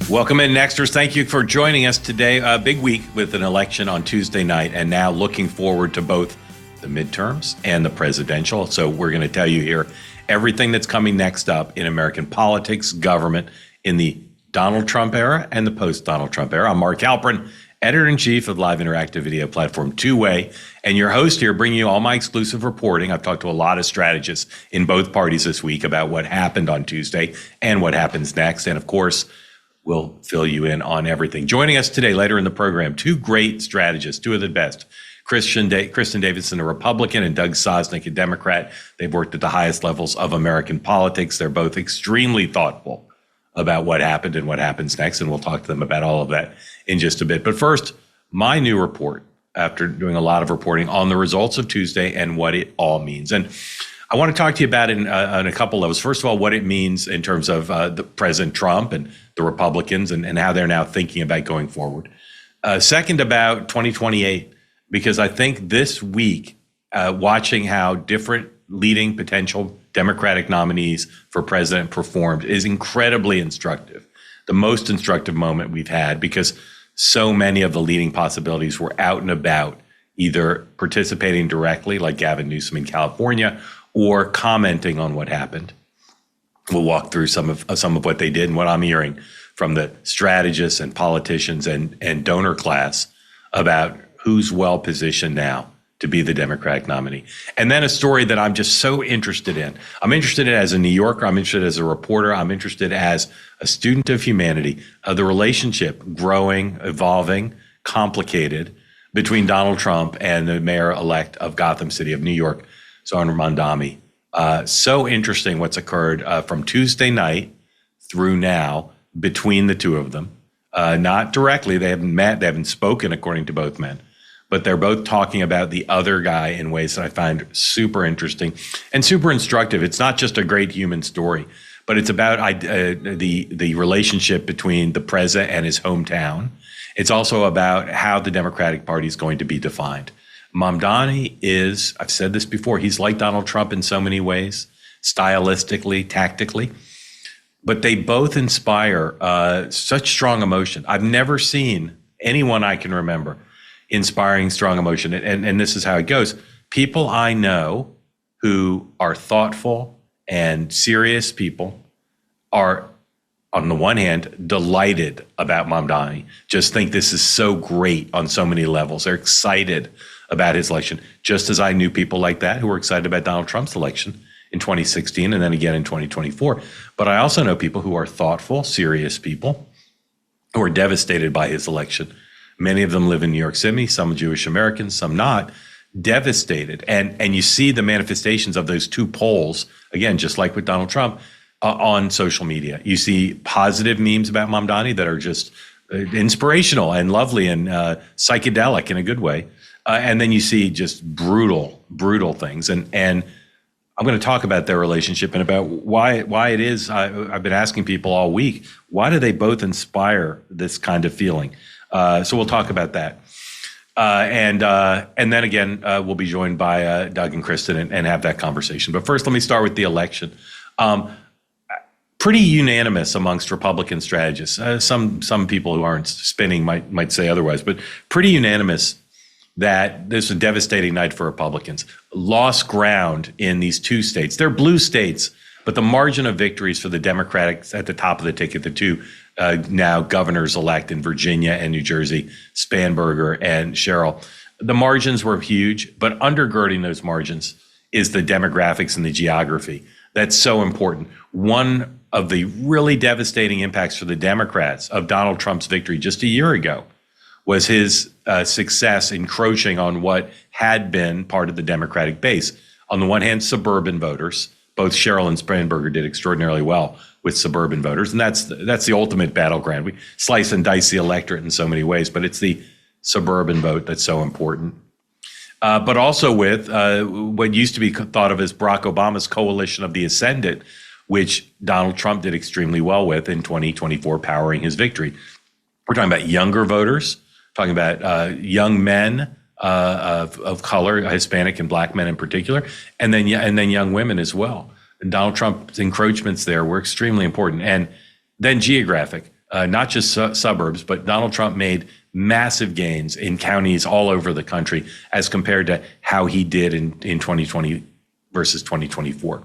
Welcome in, Nexters. Thank you for joining us today. A big week with an election on Tuesday night, and now looking forward to both the midterms and the presidential. So we're going to tell you here everything that's coming next up in American politics, government, in the Donald Trump era and the post-Donald Trump era. I'm Mark Halperin, editor-in-chief of live interactive video platform Two Way, and your host here, bringing you all my exclusive reporting. I've talked to a lot of strategists in both parties this week about what happened on Tuesday and what happens next. And of course, we'll fill you in on everything. Joining us today later in the program, two great strategists, two of the best. Kristin Davison, a Republican, and Doug Sosnik, a Democrat. They've worked at the highest levels of American politics. They're both extremely thoughtful about what happened and what happens next, and we'll talk to them about all of that in just a bit. But first, my new report, after doing a lot of reporting on the results of Tuesday and what it all means. And I want to talk to you about it on a couple levels. First of all, what it means in terms of the President Trump and the Republicans and how they're now thinking about going forward. Second, about 2028, because I think this week, watching how different leading potential Democratic nominees for president performed is incredibly instructive. The most instructive moment we've had, because so many of the leading possibilities were out and about, either participating directly, like Gavin Newsom in California, or commenting on what happened. We'll walk through some of what they did and what I'm hearing from the strategists and politicians and donor class about who's well positioned now to be the Democratic nominee. And then a story that I'm just so interested in. I'm interested in as a New Yorker, I'm interested as a reporter, I'm interested as a student of humanity, the relationship growing, evolving, complicated between Donald Trump and the mayor-elect of Gotham City of New York, Mamdani. So interesting what's occurred from Tuesday night through now between the two of them. Not directly, they haven't met, they haven't spoken according to both men, but they're both talking about the other guy in ways that I find super interesting and super instructive. It's not just a great human story, but it's about the relationship between the president and his hometown. It's also about how the Democratic Party is going to be defined. Mamdani is, I've said this before, he's like Donald Trump in so many ways, stylistically, tactically, but they both inspire such strong emotion. I've never seen anyone I can remember inspiring strong emotion. And this is how it goes. People I know who are thoughtful and serious people are, on the one hand, delighted about Mamdani, just think this is so great on so many levels. They're excited about his election, just as I knew people like that who were excited about Donald Trump's election in 2016 and then again in 2024. But I also know people who are thoughtful, serious people who are devastated by his election. Many of them live in New York City, some Jewish Americans, some not, devastated. And you see the manifestations of those two poles, again, just like with Donald Trump, on social media. You see positive memes about Mamdani that are just inspirational and lovely and psychedelic in a good way. And then you see just brutal things. And I'm going to talk about their relationship and about why it is. I've been asking people all week, why do they both inspire this kind of feeling? So we'll talk about that. And then again, we'll be joined by Doug and Kristin and have that conversation. But first, let me start with the election. Pretty unanimous amongst Republican strategists. Some people who aren't spinning might say otherwise, but pretty unanimous that this is a devastating night for Republicans. Lost ground in these two states. They're blue states, but the margin of victories for the Democrats at the top of the ticket, the two now governors-elect in Virginia and New Jersey, Spanberger and Sherrill, the margins were huge, but undergirding those margins is the demographics and the geography. That's so important. One of the really devastating impacts for the Democrats of Donald Trump's victory just a year ago was his success encroaching on what had been part of the Democratic base. On the one hand, suburban voters. Both Sherrill and Spanberger did extraordinarily well with suburban voters, and that's the ultimate battleground. We slice and dice the electorate in so many ways, but it's the suburban vote that's so important. But also with what used to be thought of as Barack Obama's coalition of the ascendant, which Donald Trump did extremely well with in 2024, powering his victory. We're talking about younger voters, talking about young men of color, Hispanic and Black men in particular, and then young women as well. And Donald Trump's encroachments there were extremely important. And then geographic. not just suburbs, but Donald Trump made massive gains in counties all over the country as compared to how he did in 2020 versus 2024.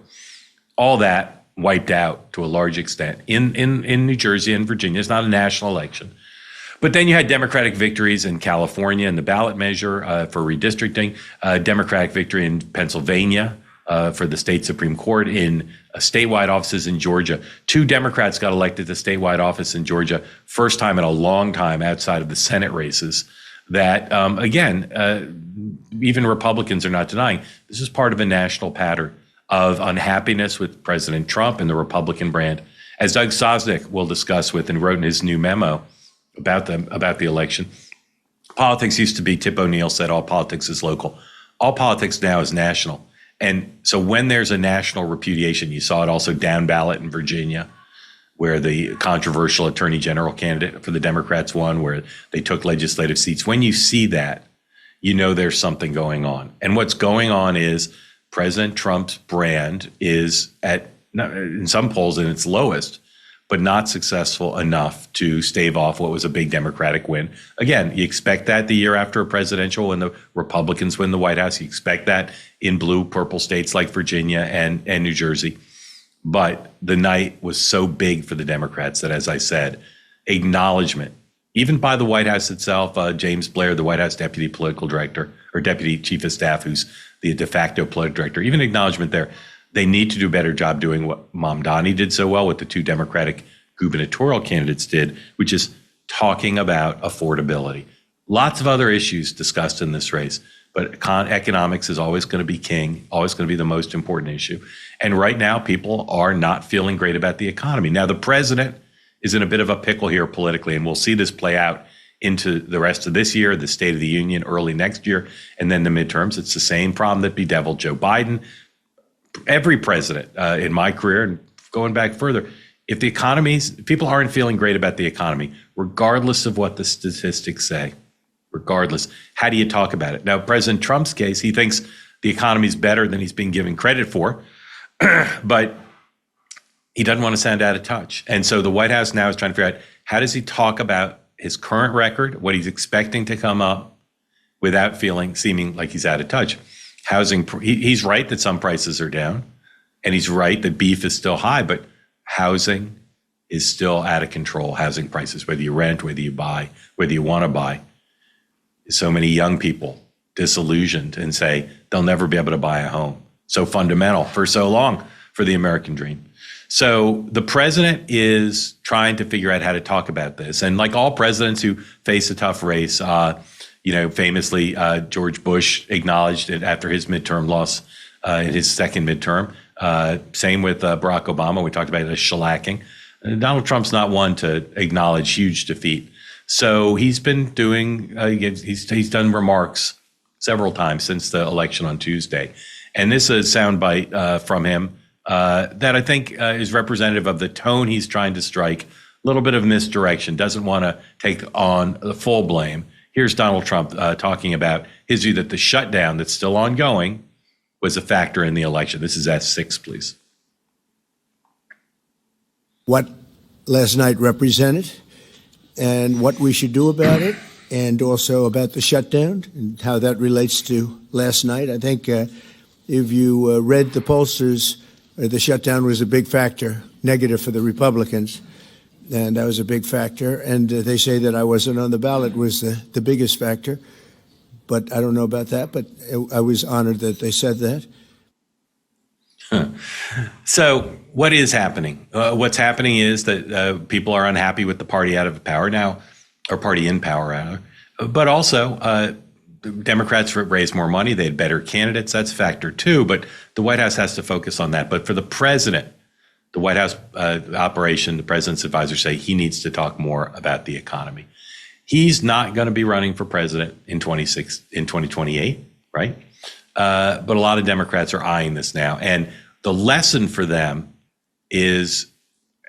All that wiped out to a large extent in New Jersey and Virginia. It's not a national election. But then you had Democratic victories in California in the ballot measure for redistricting, Democratic victory in Pennsylvania for the state Supreme Court, in statewide offices in Georgia. 2 Democrats got elected to statewide office in Georgia, first time in a long time outside of the Senate races. That, even Republicans are not denying, this is part of a national pattern of unhappiness with President Trump and the Republican brand. As Doug Sosnik will discuss with and wrote in his new memo about the election, politics used to be, Tip O'Neill said, all politics is local. All politics now is national. And so when there's a national repudiation, you saw it also down ballot in Virginia, where the controversial attorney general candidate for the Democrats won, where they took legislative seats. When you see that, you know there's something going on. And what's going on is President Trump's brand is in some polls in its lowest, but not successful enough to stave off what was a big Democratic win. Again, you expect that the year after a presidential when the Republicans win the White House. You expect that in blue, purple states like Virginia and New Jersey. But the night was so big for the Democrats that, as I said, acknowledgement, even by the White House itself, James Blair, the White House deputy political director, or deputy chief of staff, who's the de facto political director, even acknowledgement there. They need to do a better job doing what Mamdani did so well, what the 2 Democratic gubernatorial candidates did, which is talking about affordability. Lots of other issues discussed in this race, but economics is always going to be king, always going to be the most important issue. And right now, people are not feeling great about the economy. Now, the president is in a bit of a pickle here politically, and we'll see this play out into the rest of this year, the State of the Union early next year, and then the midterms. It's the same problem that bedeviled Joe Biden. Every president in my career, and going back further, if people aren't feeling great about the economy, regardless of what the statistics say, regardless, how do you talk about it? Now, President Trump's case, he thinks the economy is better than he's been given credit for, but he doesn't want to sound out of touch. And so the White House now is trying to figure out, how does he talk about his current record, what he's expecting to come up, without seeming like he's out of touch. Housing, he's right that some prices are down, and he's right that beef is still high, but housing is still out of control. Housing prices, whether you rent, whether you buy, whether you want to buy. So many young people disillusioned and say they'll never be able to buy a home. So fundamental for so long for the American dream. So the president is trying to figure out how to talk about this. And like all presidents who face a tough race, famously, George Bush acknowledged it after his midterm loss in his second midterm. Same with Barack Obama. We talked about it as shellacking. Donald Trump's not one to acknowledge huge defeat. So he's been doing, he's done remarks several times since the election on Tuesday. And this is a soundbite from him that I think is representative of the tone he's trying to strike. A little bit of misdirection, doesn't want to take on the full blame. Here's Donald Trump talking about his view that the shutdown that's still ongoing was a factor in the election. This is S6, please. What last night represented and what we should do about it, and also about the shutdown and how that relates to last night. I think if you read the pollsters, the shutdown was a big factor, negative for the Republicans. And that was a big factor. And they say that I wasn't on the ballot was the biggest factor. But I don't know about that. But I was honored that they said that. So what is happening? What's happening is that people are unhappy with the party out of power now, or party in power, rather. But also, Democrats raised more money. They had better candidates. That's factor two. But the White House has to focus on that. But for the president, the White House operation, the president's advisors say he needs to talk more about the economy. He's not going to be running for president in 2028, right? But a lot of Democrats are eyeing this now. And the lesson for them is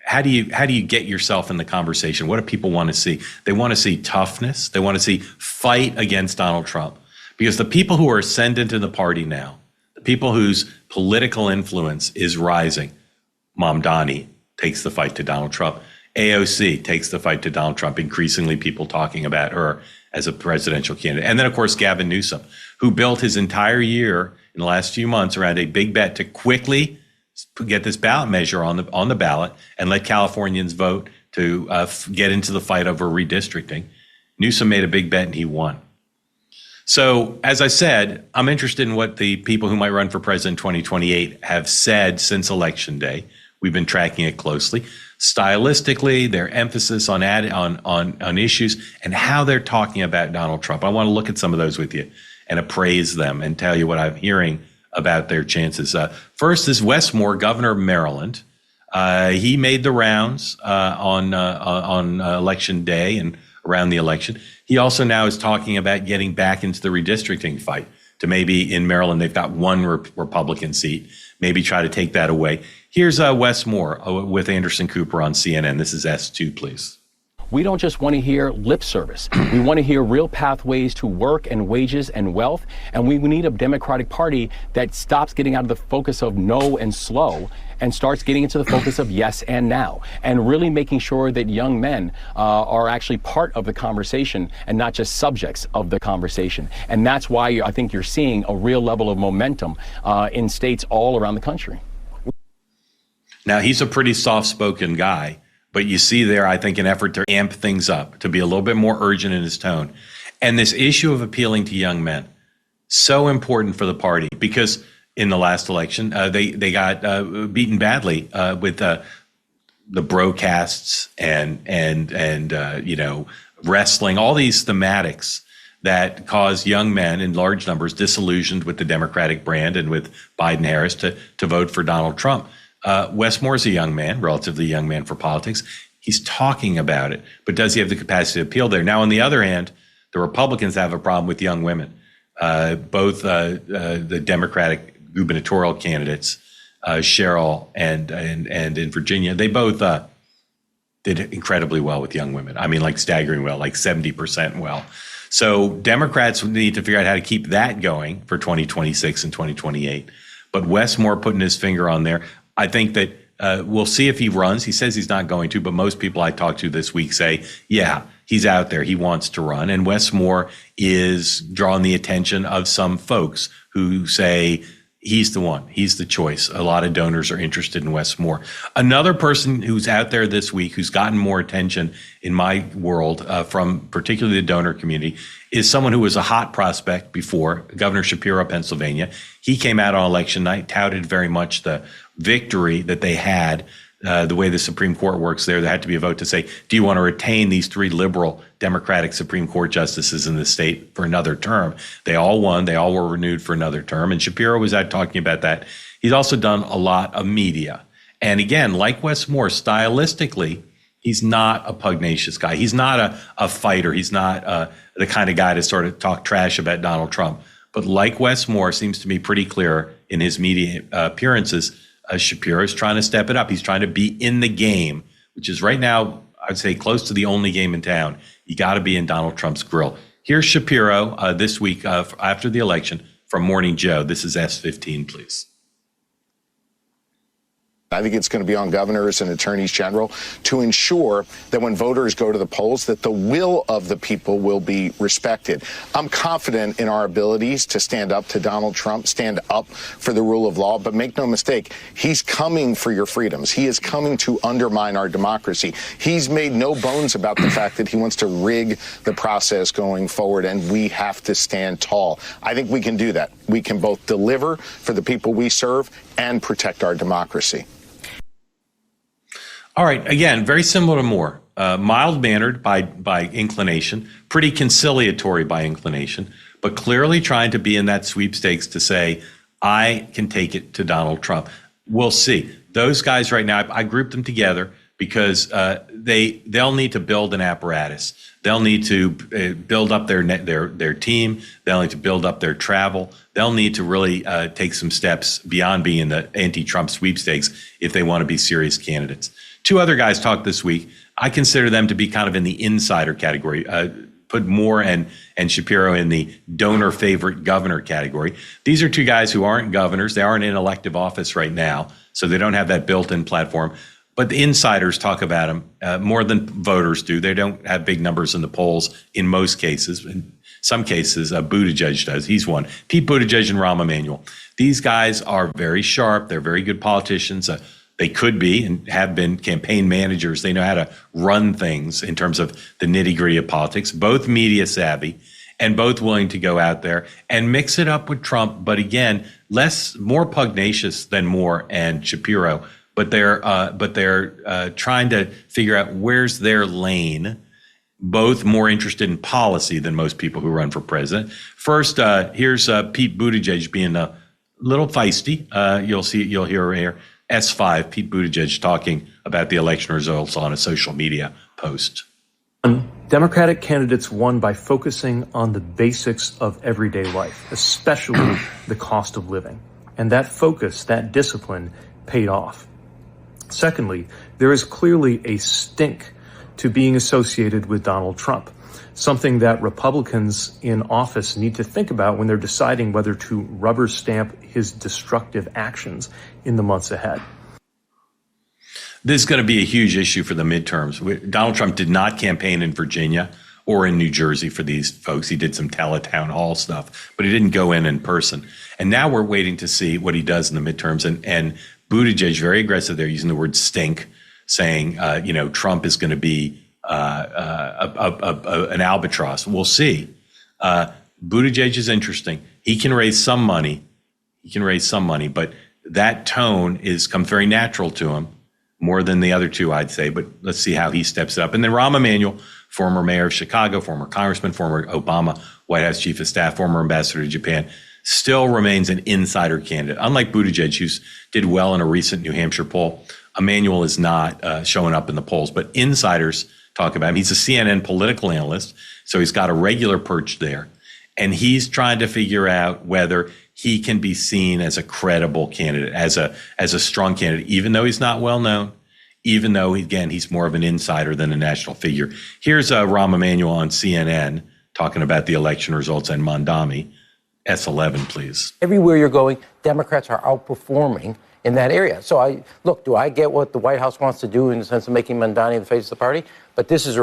how do you get yourself in the conversation? What do people want to see? They want to see toughness. They want to see fight against Donald Trump. Because the people who are ascendant in the party now, the people whose political influence is rising, Mamdani takes the fight to Donald Trump. AOC takes the fight to Donald Trump, increasingly people talking about her as a presidential candidate. And then, of course, Gavin Newsom, who built his entire year in the last few months around a big bet to quickly get this ballot measure on the ballot and let Californians vote to get into the fight over redistricting. Newsom made a big bet and he won. So, as I said, I'm interested in what the people who might run for president in 2028 have said since Election Day. We've been tracking it closely. Stylistically, their emphasis on issues and how they're talking about Donald Trump. I want to look at some of those with you and appraise them and tell you what I'm hearing about their chances. First is Wes Moore, governor of Maryland. He made the rounds on Election Day and around the election. He also now is talking about getting back into the redistricting fight to maybe in Maryland, they've got one Republican seat, maybe try to take that away. Here's Wes Moore with Anderson Cooper on CNN. This is S2, please. We don't just want to hear lip service. We want to hear real pathways to work and wages and wealth. And we need a Democratic Party that stops getting out of the focus of no and slow and starts getting into the focus of yes and now, and really making sure that young men are actually part of the conversation and not just subjects of the conversation. And that's why I think you're seeing a real level of momentum in states all around the country. Now, he's a pretty soft-spoken guy, but you see there, I think, an effort to amp things up, to be a little bit more urgent in his tone. And this issue of appealing to young men, so important for the party, because in the last election, they got beaten badly with the broadcasts and wrestling, all these thematics that caused young men in large numbers disillusioned with the Democratic brand and with Biden-Harris to vote for Donald Trump. Wes Moore's a young man, relatively young man for politics. He's talking about it, but does he have the capacity to appeal there? Now, on the other hand, the Republicans have a problem with young women. Both the Democratic gubernatorial candidates, Cheryl and in Virginia, they both did incredibly well with young women. I mean, like staggering well, like 70% well. So Democrats need to figure out how to keep that going for 2026 and 2028. But Wes Moore putting his finger on there. I think that we'll see if he runs. He says he's not going to, but most people I talked to this week say, yeah, he's out there. He wants to run. And Wes Moore is drawing the attention of some folks who say he's the one. He's the choice. A lot of donors are interested in Wes Moore. Another person who's out there this week who's gotten more attention in my world from particularly the donor community is someone who was a hot prospect before, Governor Shapiro of Pennsylvania. He came out on election night, touted very much the victory that they had. The way the Supreme Court works there had to be a vote to say, do you want to retain these three liberal Democratic Supreme Court justices in the state for another term? They all won. They all were renewed for another term. And Shapiro was out talking about that. He's also done a lot of media. And again, like Wes Moore, stylistically, he's not a pugnacious guy. He's not a fighter. He's not the kind of guy to sort of talk trash about Donald Trump. But like Wes Moore, seems to be pretty clear in his media appearances, Shapiro's trying to step it up. He's trying to be in the game, which is right now, I'd say, close to the only game in town. You got to be in Donald Trump's grill. Here's Shapiro this week after the election from Morning Joe. This is S15, please. I think it's going to be on governors and attorneys general to ensure that when voters go to the polls, that the will of the people will be respected. I'm confident in our abilities to stand up to Donald Trump, stand up for the rule of law, but make no mistake, he's coming for your freedoms. He is coming to undermine our democracy. He's made no bones about the fact that he wants to rig the process going forward, and we have to stand tall. I think we can do that. We can both deliver for the people we serve and protect our democracy. All right. Again, very similar to Moore. Mild-mannered by inclination, pretty conciliatory by inclination, but clearly trying to be in that sweepstakes to say, I can take it to Donald Trump. We'll see. Those guys right now, I grouped them together because they'll need to build an apparatus. They'll need to build up their team. They'll need to build up their travel. They'll need to really take some steps beyond being in the anti-Trump sweepstakes if they want to be serious candidates. Two other guys talked this week. I consider them to be kind of in the insider category. Put Moore and Shapiro in the donor favorite governor category. These are two guys who aren't governors. They aren't in elective office right now, so they don't have that built-in platform. but the insiders talk about him more than voters do. They don't have big numbers in the polls in most cases. In some cases, Buttigieg does. He's one. Pete Buttigieg and Rahm Emanuel. These guys are very sharp. They're very good politicians. They could be and have been campaign managers. They know how to run things in terms of the nitty-gritty of politics, both media savvy and both willing to go out there and mix it up with Trump. But again, more pugnacious than Moore and Shapiro. But they're trying to figure out where's their lane. Both more interested in policy than most people who run for president. First, here's Pete Buttigieg being a little feisty. You'll hear here. S5, Pete Buttigieg talking about the election results on a social media post. Democratic candidates won by focusing on the basics of everyday life, especially the cost of living. And that focus, that discipline, paid off. Secondly, there is clearly a stink to being associated with Donald Trump, something that Republicans in office need to think about when they're deciding whether to rubber stamp his destructive actions in the months ahead. This is going to be a huge issue for the midterms. Donald Trump did not campaign in Virginia or in New Jersey for these folks. He did some teletown hall stuff, but he didn't go in person. And now we're waiting to see what he does in the midterms. And Buttigieg, very aggressive there, using the word stink, saying, Trump is going to be an albatross. We'll see. Buttigieg is interesting. He can raise some money. But that tone comes very natural to him, more than the other two, I'd say. But let's see how he steps it up. And then Rahm Emanuel, former mayor of Chicago, former congressman, former Obama White House chief of staff, former ambassador to Japan, still remains an insider candidate. Unlike Buttigieg, who did well in a recent New Hampshire poll, Emanuel is not showing up in the polls. But insiders talk about him. He's a CNN political analyst, so he's got a regular perch there. And he's trying to figure out whether he can be seen as a credible candidate, as a strong candidate, even though he's not well known, even though, again, he's more of an insider than a national figure. Here's Rahm Emanuel on CNN talking about the election results and Mamdani. S11, please. Everywhere you're going, Democrats are outperforming in that area. So do I get what the White House wants to do in the sense of making Mamdani the face of the party? But this is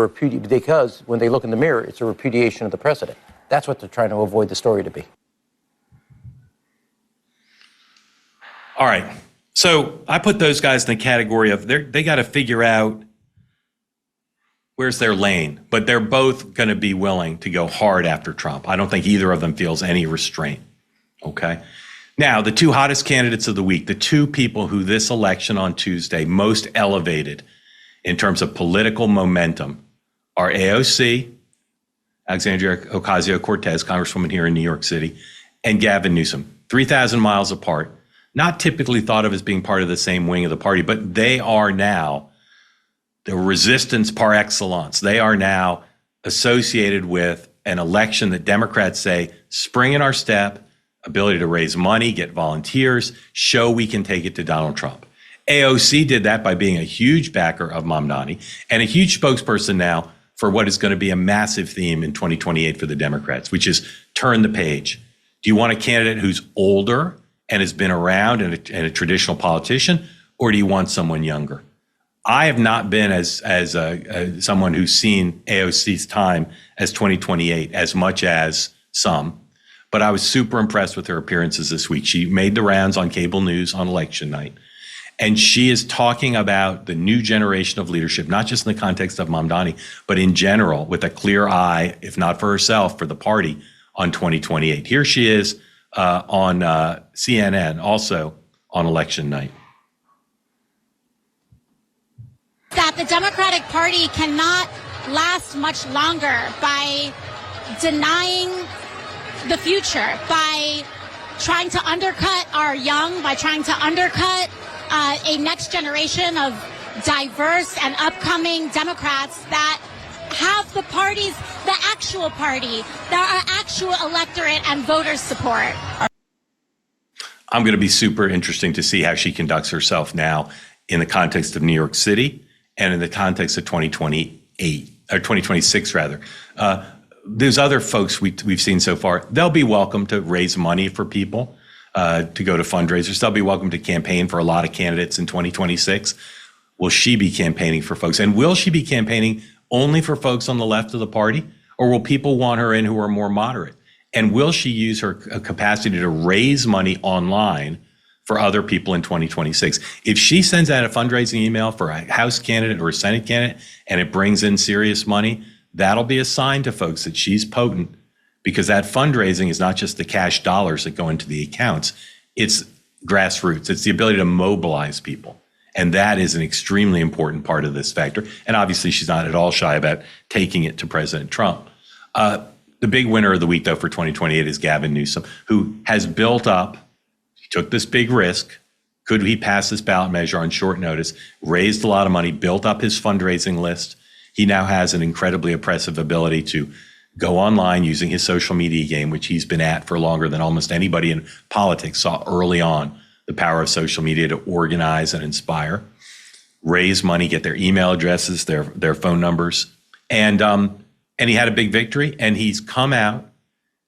because when they look in the mirror, it's a repudiation of the precedent. That's what they're trying to avoid the story to be. All right. So I put those guys in the category of they got to figure out where's their lane, but they're both going to be willing to go hard after Trump. I don't think either of them feels any restraint. Okay. Now, the two hottest candidates of the week, the two people who this election on Tuesday most elevated in terms of political momentum are AOC, Alexandria Ocasio-Cortez, Congresswoman here in New York City, and Gavin Newsom, 3,000 miles apart, not typically thought of as being part of the same wing of the party, but they are now the resistance par excellence. They are now associated with an election that Democrats say, spring in our step, ability to raise money, get volunteers, show we can take it to Donald Trump. AOC did that by being a huge backer of Mamdani and a huge spokesperson now for what is going to be a massive theme in 2028 for the Democrats, which is turn the page. Do you want a candidate who's older and has been around and a traditional politician, or do you want someone younger? I have not been as someone who's seen AOC's time as 2028 as much as some, but I was super impressed with her appearances this week. She made the rounds on cable news on election night, and she is talking about the new generation of leadership, not just in the context of Mamdani, but in general, with a clear eye, if not for herself, for the party on 2028. Here she is on CNN, also on election night. That the Democratic Party cannot last much longer by denying the future, by trying to undercut our young, by trying to undercut a next generation of diverse and upcoming Democrats that have the parties, the actual party, our actual electorate and voters support. I'm going to be super interesting to see how she conducts herself now in the context of New York City and in the context of 2028 or 2026 rather. There's other folks we've seen so far. They'll be welcome to raise money for people, to go to fundraisers. They'll be welcome to campaign for a lot of candidates in 2026. will she be campaigning for folks? And will she be campaigning only for folks on the left of the party? Or will people want her in who are more moderate? And will she use her capacity to raise money online for other people in 2026? If she sends out a fundraising email for a House candidate or a Senate candidate and it brings in serious money, that'll be a sign to folks that she's potent, because that fundraising is not just the cash dollars that go into the accounts. It's grassroots. It's the ability to mobilize people. And that is an extremely important part of this factor. And obviously, she's not at all shy about taking it to President Trump. The big winner of the week, though, for 2028 is Gavin Newsom, who has built up, he took this big risk. Could he pass this ballot measure on short notice? Raised a lot of money, built up his fundraising list. He now has an incredibly oppressive ability to go online using his social media game, which he's been at for longer than almost anybody in politics saw early on, the power of social media to organize and inspire, raise money, get their email addresses, their phone numbers. And he had a big victory, and he's come out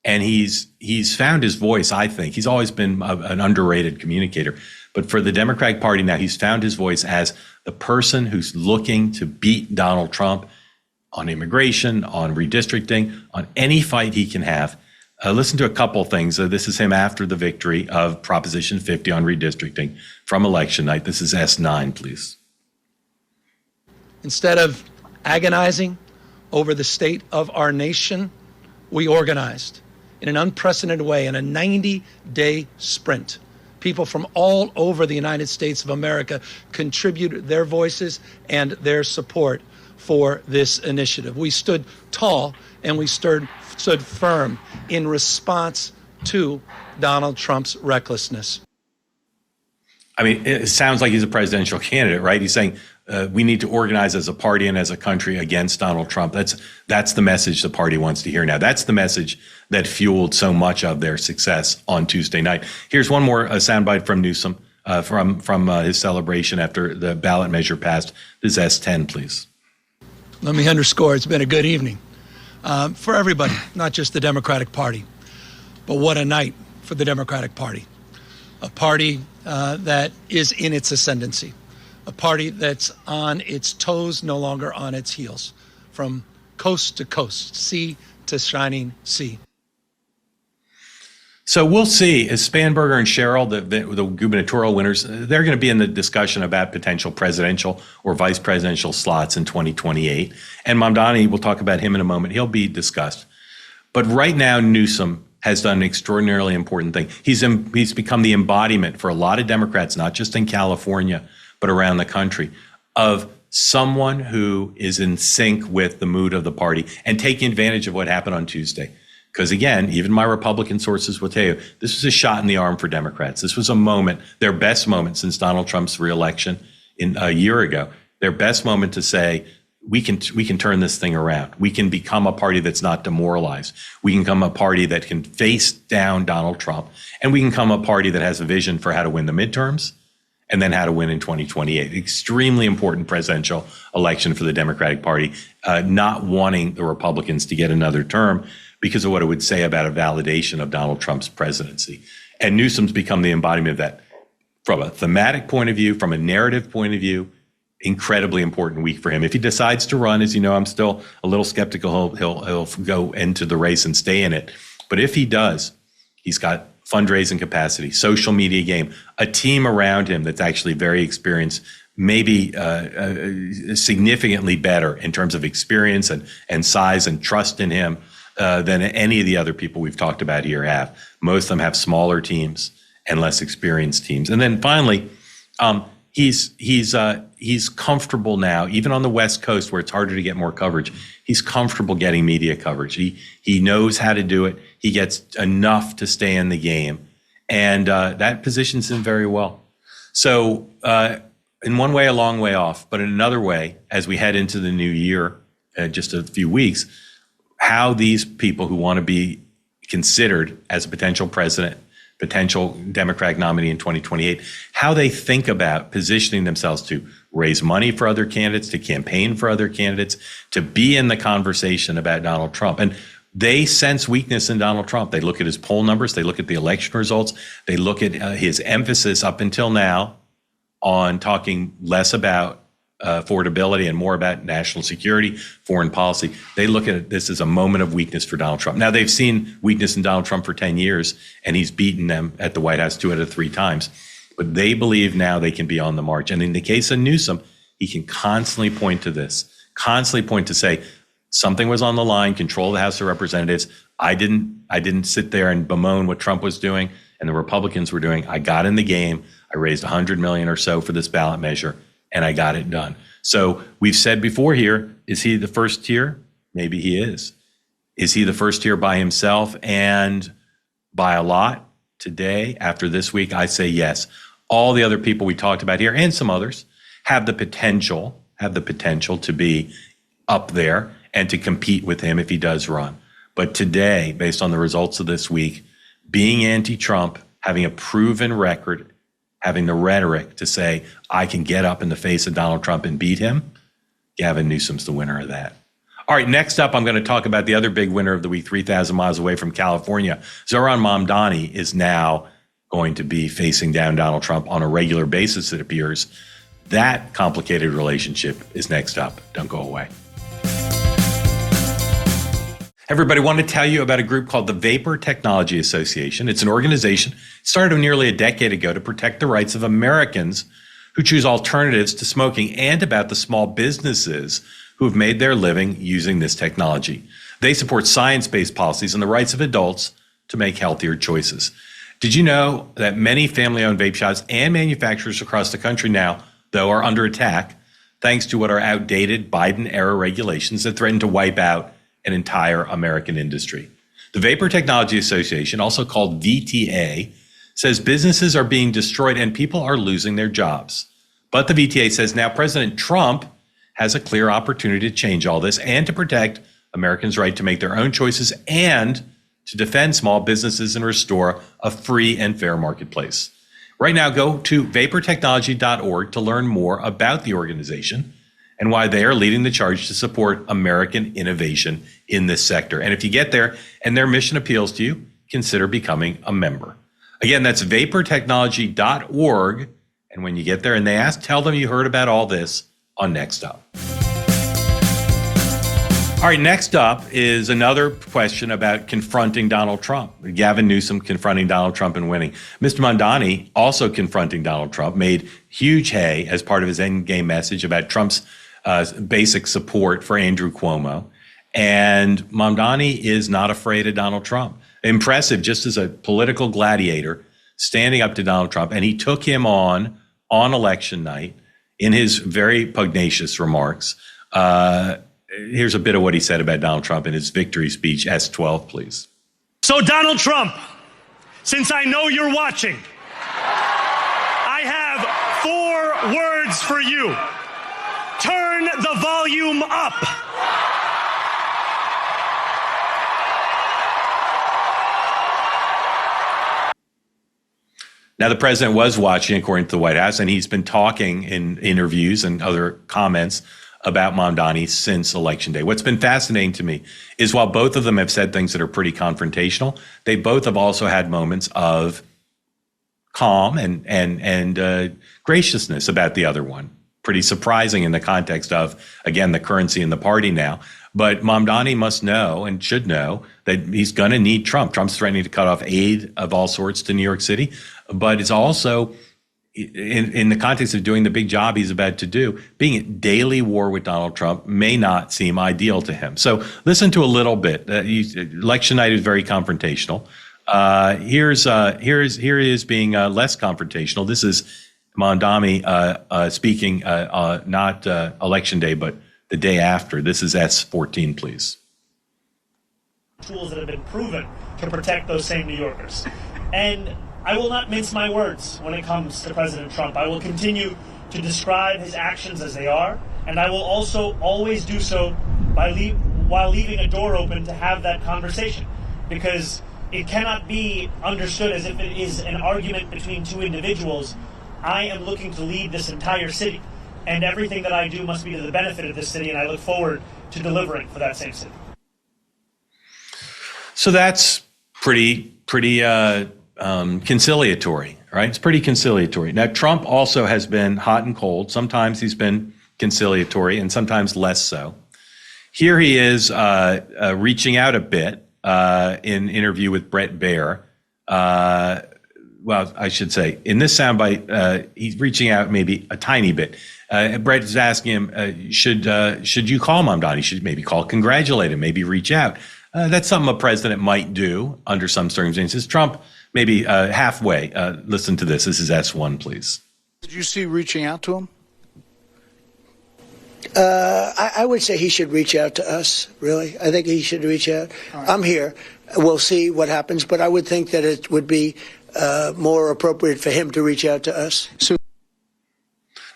and he's found his voice, I think. He's always been an underrated communicator. But for the Democratic Party now, he's found his voice as the person who's looking to beat Donald Trump on immigration, on redistricting, on any fight he can have. Listen to a couple things. This is him after the victory of Proposition 50 on redistricting from election night. This is S9, please. Instead of agonizing over the state of our nation, we organized in an unprecedented way in a 90-day sprint. People from all over the United States of America contributed their voices and their support for this initiative. We stood tall and we stood firm in response to Donald Trump's recklessness. I mean, it sounds like he's a presidential candidate, right? He's saying we need to organize as a party and as a country against Donald Trump. That's the message the party wants to hear now. That's the message that fueled so much of their success on Tuesday night. Here's one more soundbite from Newsom from his celebration after the ballot measure passed. This is S10, please. Let me underscore, it's been a good evening for everybody, not just the Democratic Party. But what a night for the Democratic Party. A party that is in its ascendancy. A party that's on its toes, no longer on its heels. From coast to coast, sea to shining sea. So we'll see. As Spanberger and Sherrill, the gubernatorial winners, they're going to be in the discussion about potential presidential or vice presidential slots in 2028. And Mamdani, we'll talk about him in a moment. He'll be discussed. But right now, Newsom has done an extraordinarily important thing. He's become the embodiment for a lot of Democrats, not just in California, but around the country, of someone who is in sync with the mood of the party and taking advantage of what happened on Tuesday. Because again, even my Republican sources will tell you, this was a shot in the arm for Democrats. This was a moment, their best moment since Donald Trump's reelection a year ago, their best moment to say, we can turn this thing around. We can become a party that's not demoralized. We can become a party that can face down Donald Trump. And we can become a party that has a vision for how to win the midterms and then how to win in 2028. Extremely important presidential election for the Democratic Party, not wanting the Republicans to get another term because of what it would say about a validation of Donald Trump's presidency. And Newsom's become the embodiment of that from a thematic point of view, from a narrative point of view. Incredibly important week for him. If he decides to run, as you know, I'm still a little skeptical he'll go into the race and stay in it. But if he does, he's got fundraising capacity, social media game, a team around him that's actually very experienced, maybe significantly better in terms of experience and size and trust in him than any of the other people we've talked about here have. Most of them have smaller teams and less experienced teams. And then finally, he's comfortable now, even on the West Coast where it's harder to get more coverage. He's comfortable getting media coverage. He knows how to do it. He gets enough to stay in the game, and that positions him very well. So in one way, a long way off, but in another way, as we head into the new year, just a few weeks, how these people who want to be considered as a potential president, potential Democratic nominee in 2028, how they think about positioning themselves to raise money for other candidates, to campaign for other candidates, to be in the conversation about Donald Trump. And they sense weakness in Donald Trump. They look at his poll numbers. They look at the election results. They look at his emphasis up until now on talking less about affordability and more about national security, foreign policy. They look at this as a moment of weakness for Donald Trump. Now, they've seen weakness in Donald Trump for 10 years, and he's beaten them at the White House 2 out of 3 times. But they believe now they can be on the march. And in the case of Newsom, he can constantly point to this, constantly point to say, something was on the line, control the House of Representatives. I didn't sit there and bemoan what Trump was doing and the Republicans were doing. I got in the game. I raised $100 million or so for this ballot measure, and I got it done. So we've said before here, is he the first tier? Maybe he is. Is he the first tier by himself and by a lot? Today, after this week, I say yes. All the other people we talked about here and some others have the potential to be up there and to compete with him if he does run. But today, based on the results of this week, being anti-Trump, having a proven record, having the rhetoric to say, I can get up in the face of Donald Trump and beat him, Gavin Newsom's the winner of that. All right, next up, I'm going to talk about the other big winner of the week, 3,000 miles away from California. Zohran Mamdani is now going to be facing down Donald Trump on a regular basis, it appears. That complicated relationship is next up. Don't go away. Everybody, I want to tell you about a group called the Vapor Technology Association. It's an organization started nearly a decade ago to protect the rights of Americans who choose alternatives to smoking and about the small businesses who have made their living using this technology. They support science-based policies and the rights of adults to make healthier choices. Did you know that many family-owned vape shops and manufacturers across the country now, though, are under attack thanks to what are outdated Biden-era regulations that threaten to wipe out an entire American industry? The Vapor Technology Association, also called VTA, says businesses are being destroyed and people are losing their jobs. But the VTA says now President Trump has a clear opportunity to change all this and to protect Americans' right to make their own choices and to defend small businesses and restore a free and fair marketplace. Right now, go to vaportechnology.org to learn more about the organization and why they are leading the charge to support American innovation in this sector. And if you get there and their mission appeals to you, consider becoming a member. Again, that's vaportechnology.org. And when you get there and they ask, tell them you heard about all this on Next Up. All right, next up is another question about confronting Donald Trump. Gavin Newsom confronting Donald Trump and winning. Mr. Mamdani, also confronting Donald Trump, made huge hay as part of his endgame message about Trump's basic support for Andrew Cuomo. And Mamdani is not afraid of Donald Trump. Impressive, just as a political gladiator, standing up to Donald Trump. And he took him on election night in his very pugnacious remarks. Here's a bit of what he said about Donald Trump in his victory speech. S12, please. So, Donald Trump, since I know you're watching, I have 4 words for you. Turn the volume up. Now, the president was watching, according to the White House, and he's been talking in interviews and other comments about Mamdani since Election Day. What's been fascinating to me is while both of them have said things that are pretty confrontational, they both have also had moments of calm and graciousness about the other one. Pretty surprising in the context of, again, the currency in the party now. But Mamdani must know and should know that he's going to need Trump. Trump's threatening to cut off aid of all sorts to New York City, but it's also in the context of doing the big job he's about to do, being at daily war with Donald Trump may not seem ideal to him. So listen to a little bit. Election night is very confrontational. Here he is being less confrontational. This is Mamdani speaking not Election Day, but the day after. This is S14, please. Tools that have been proven to protect those same New Yorkers. And I will not mince my words when it comes to President Trump. I will continue to describe his actions as they are, and I will also always do so while leaving a door open to have that conversation, because it cannot be understood as if it is an argument between 2 individuals. I am looking to lead this entire city, and everything that I do must be to the benefit of this city, and I look forward to delivering for that same city. So that's pretty conciliatory, right? It's pretty conciliatory. Now, Trump also has been hot and cold. Sometimes he's been conciliatory and sometimes less so. Here he is reaching out a bit in interview with Bret Baier. Well, I should say, in this soundbite, he's reaching out maybe a tiny bit. Bret is asking him, should you call Mamdani? Should maybe congratulate him, maybe reach out. That's something a president might do under some circumstances. Trump, maybe halfway. Listen to this. This is S1, please. Did you see reaching out to him? I would say he should reach out to us, really. I think he should reach out. Right. I'm here. We'll see what happens, but I would think that it would be more appropriate for him to reach out to us.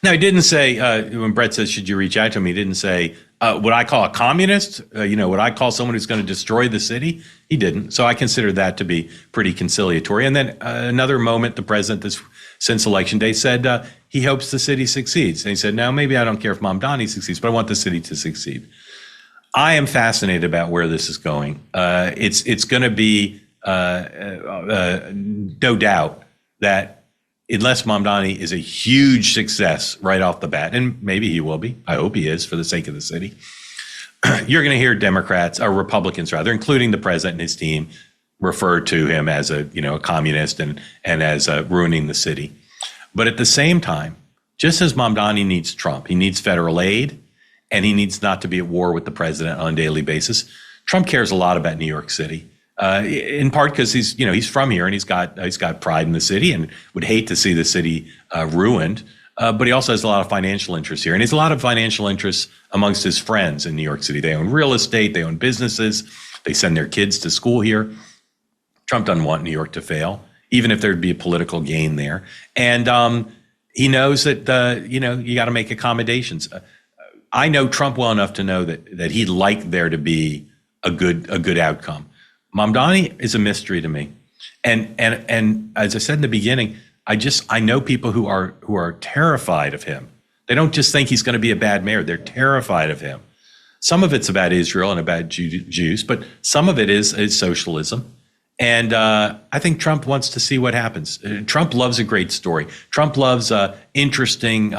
Now, he didn't say, when Bret says, should you reach out to him, he didn't say, would I call a communist? Would I call someone who's going to destroy the city? He didn't. So I consider that to be pretty conciliatory. And then another moment, the president, since Election Day, said he hopes the city succeeds. And he said, now, maybe I don't care if Mamdani succeeds, but I want the city to succeed. I am fascinated about where this is going. It's going to be no doubt that unless Mamdani is a huge success right off the bat, and maybe he will be, I hope he is for the sake of the city, you're going to hear Democrats, or Republicans rather, including the president and his team, refer to him as a communist and as ruining the city. But at the same time, just as Mamdani needs Trump, he needs federal aid, and he needs not to be at war with the president on a daily basis. Trump cares a lot about New York City. In part because he's from here and he's got pride in the city and would hate to see the city ruined. But he also has a lot of financial interests here, and he has a lot of financial interests amongst his friends in New York City. They own real estate, they own businesses, they send their kids to school here. Trump doesn't want New York to fail, even if there'd be a political gain there. And he knows that you got to make accommodations. I know Trump well enough to know that he'd like there to be a good outcome. Mamdani is a mystery to me, and as I said in the beginning, I know people who are terrified of him. They don't just think he's going to be a bad mayor; they're terrified of him. Some of it's about Israel and about Jews, but some of it is socialism. And I think Trump wants to see what happens. Trump loves a great story. Trump loves interesting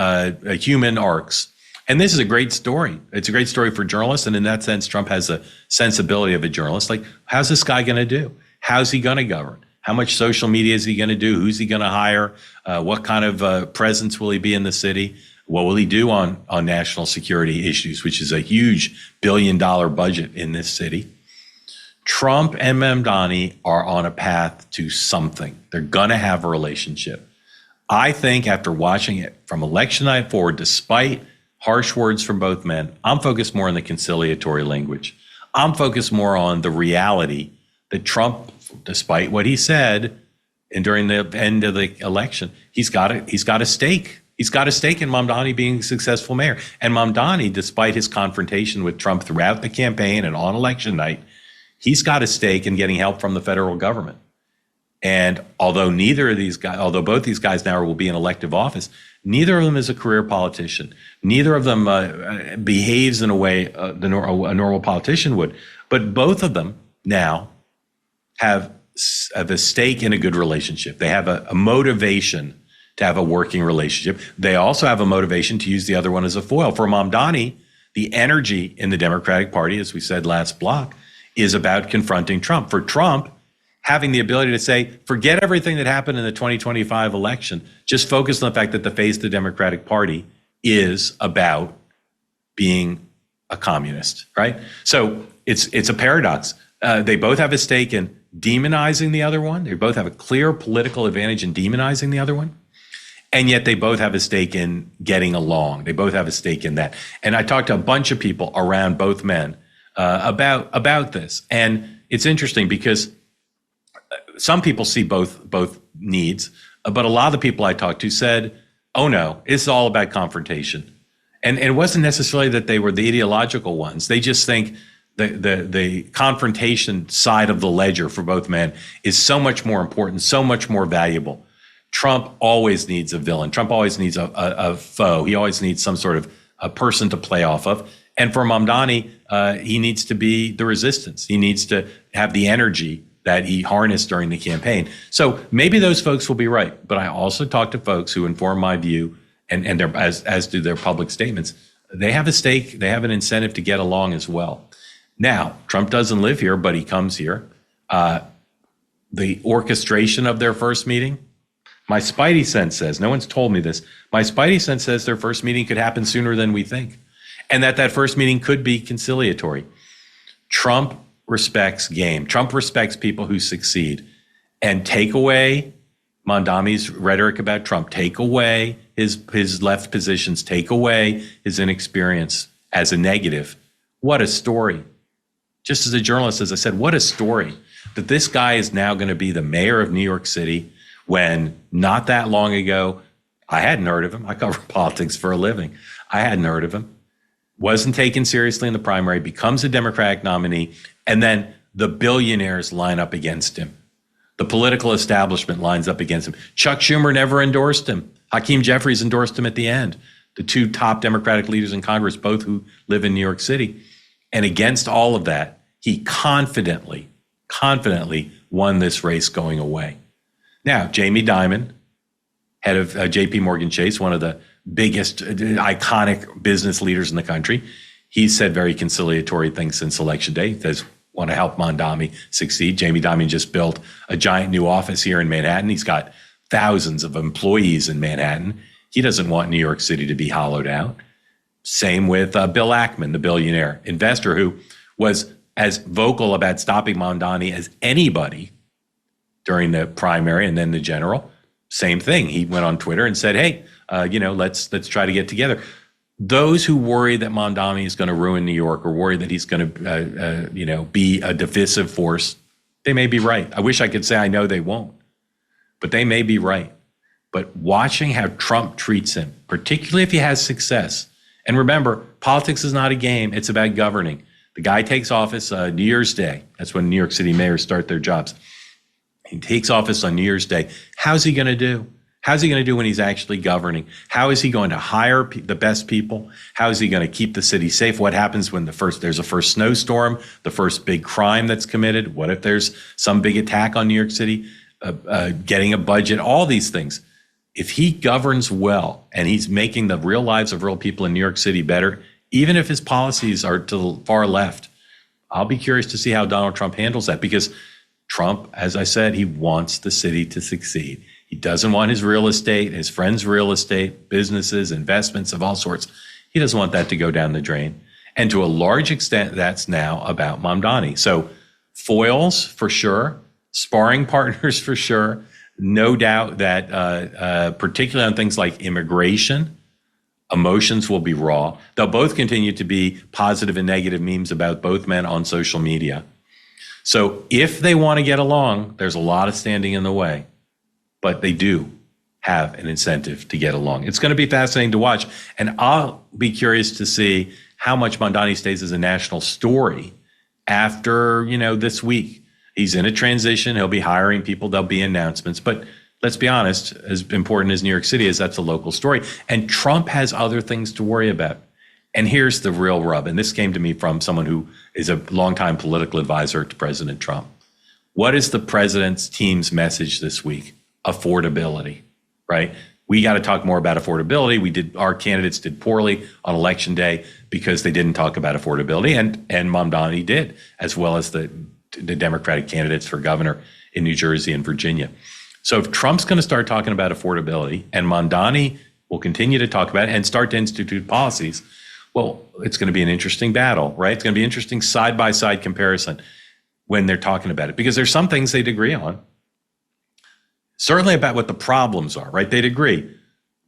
human arcs. And this is a great story. It's a great story for journalists. And in that sense, Trump has the sensibility of a journalist. Like, how's this guy going to do? How's he going to govern? How much social media is he going to do? Who's he going to hire? What kind of presence will he be in the city? What will he do on national security issues, which is a huge billion-dollar budget in this city? Trump and Mamdani are on a path to something. They're going to have a relationship. I think after watching it from election night forward, despite harsh words from both men, I'm focused more on the conciliatory language. I'm focused more on the reality that Trump, despite what he said, and during the end of the election, he's got a stake. He's got a stake in Mamdani being a successful mayor. And Mamdani, despite his confrontation with Trump throughout the campaign and on election night, he's got a stake in getting help from the federal government. And although both these guys now will be in elective office, neither of them is a career politician. Neither of them behaves in a way a normal politician would. But both of them now have a stake in a good relationship. They have a motivation to have a working relationship. They also have a motivation to use the other one as a foil. For Mamdani, the energy in the Democratic Party, as we said last block, is about confronting Trump. For Trump, having the ability to say, forget everything that happened in the 2025 election, just focus on the fact that the face of the Democratic Party is about being a communist, right? So it's a paradox. They both have a stake in demonizing the other one. They both have a clear political advantage in demonizing the other one. And yet they both have a stake in getting along. They both have a stake in that. And I talked to a bunch of people around both men about this. And it's interesting because some people see both needs, but a lot of the people I talked to said, oh no, it's all about confrontation. And it wasn't necessarily that they were the ideological ones. They just think the confrontation side of the ledger for both men is so much more important, so much more valuable. Trump always needs a villain. Trump always needs a foe. He always needs some sort of a person to play off of. And for Mamdani, he needs to be the resistance. He needs to have the energy that he harnessed during the campaign. So maybe those folks will be right. But I also talked to folks who inform my view, and as do their public statements. they have a stake, they have an incentive to get along as well. Now, Trump doesn't live here, but he comes here. The orchestration of their first meeting, my spidey sense says, no one's told me this, my spidey sense says their first meeting could happen sooner than we think, and that first meeting could be conciliatory. Trump respects game. Trump respects people who succeed. And take away Mamdani's rhetoric about Trump, take away his left positions, take away his inexperience as a negative. What a story. Just as a journalist, as I said, what a story that this guy is now going to be the mayor of New York City when not that long ago, I hadn't heard of him. I cover politics for a living. I hadn't heard of him. Wasn't taken seriously in the primary, becomes a Democratic nominee, and then the billionaires line up against him. The political establishment lines up against him. Chuck Schumer never endorsed him. Hakeem Jeffries endorsed him at the end. The two top Democratic leaders in Congress, both who live in New York City. And against all of that, he confidently won this race going away. Now, Jamie Dimon, head of JP Morgan Chase, one of the biggest, iconic business leaders in the country, he said very conciliatory things since Election Day. He says, want to help Mamdani succeed. Jamie Dimon just built a giant new office here in Manhattan. He's got thousands of employees in Manhattan. He doesn't want New York City to be hollowed out. Same with Bill Ackman, the billionaire investor who was as vocal about stopping Mamdani as anybody during the primary and then the general. Same thing. He went on Twitter and said, hey, let's try to get together. Those who worry that Mamdani is going to ruin New York or worry that he's going to, be a divisive force, they may be right. I wish I could say I know they won't, but they may be right. But watching how Trump treats him, particularly if he has success, and remember, politics is not a game. It's about governing. The guy takes office New Year's Day. That's when New York City mayors start their jobs. He takes office on New Year's Day. How's he going to do? How's he going to do when he's actually governing? How is he going to hire the best people? How is he going to keep the city safe? What happens when there's a first snowstorm, the first big crime that's committed? What if there's some big attack on New York City? Getting a budget, all these things. If he governs well and he's making the real lives of real people in New York City better, even if his policies are to the far left, I'll be curious to see how Donald Trump handles that, because Trump, as I said, he wants the city to succeed. He doesn't want his real estate, his friends' real estate, businesses, investments of all sorts. He doesn't want that to go down the drain. And to a large extent, that's now about Mamdani. So foils for sure, sparring partners for sure. No doubt that particularly on things like immigration, emotions will be raw. They'll both continue to be positive and negative memes about both men on social media. So if they want to get along, there's a lot of standing in the way, but they do have an incentive to get along. It's going to be fascinating to watch. And I'll be curious to see how much Mamdani stays as a national story after, this week. He's in a transition. He'll be hiring people. There'll be announcements. But let's be honest, as important as New York City is, that's a local story. And Trump has other things to worry about. And here's the real rub. And this came to me from someone who is a longtime political advisor to President Trump. What is the president's team's message this week? Affordability, right? We got to talk more about affordability. Our candidates did poorly on Election Day because they didn't talk about affordability. And Mamdani did, as well as the Democratic candidates for governor in New Jersey and Virginia. So if Trump's going to start talking about affordability and Mamdani will continue to talk about it and start to institute policies, well, it's going to be an interesting battle, right? It's going to be an interesting side-by-side comparison when they're talking about it, because there's some things they'd agree on, certainly about what the problems are, right? They'd agree.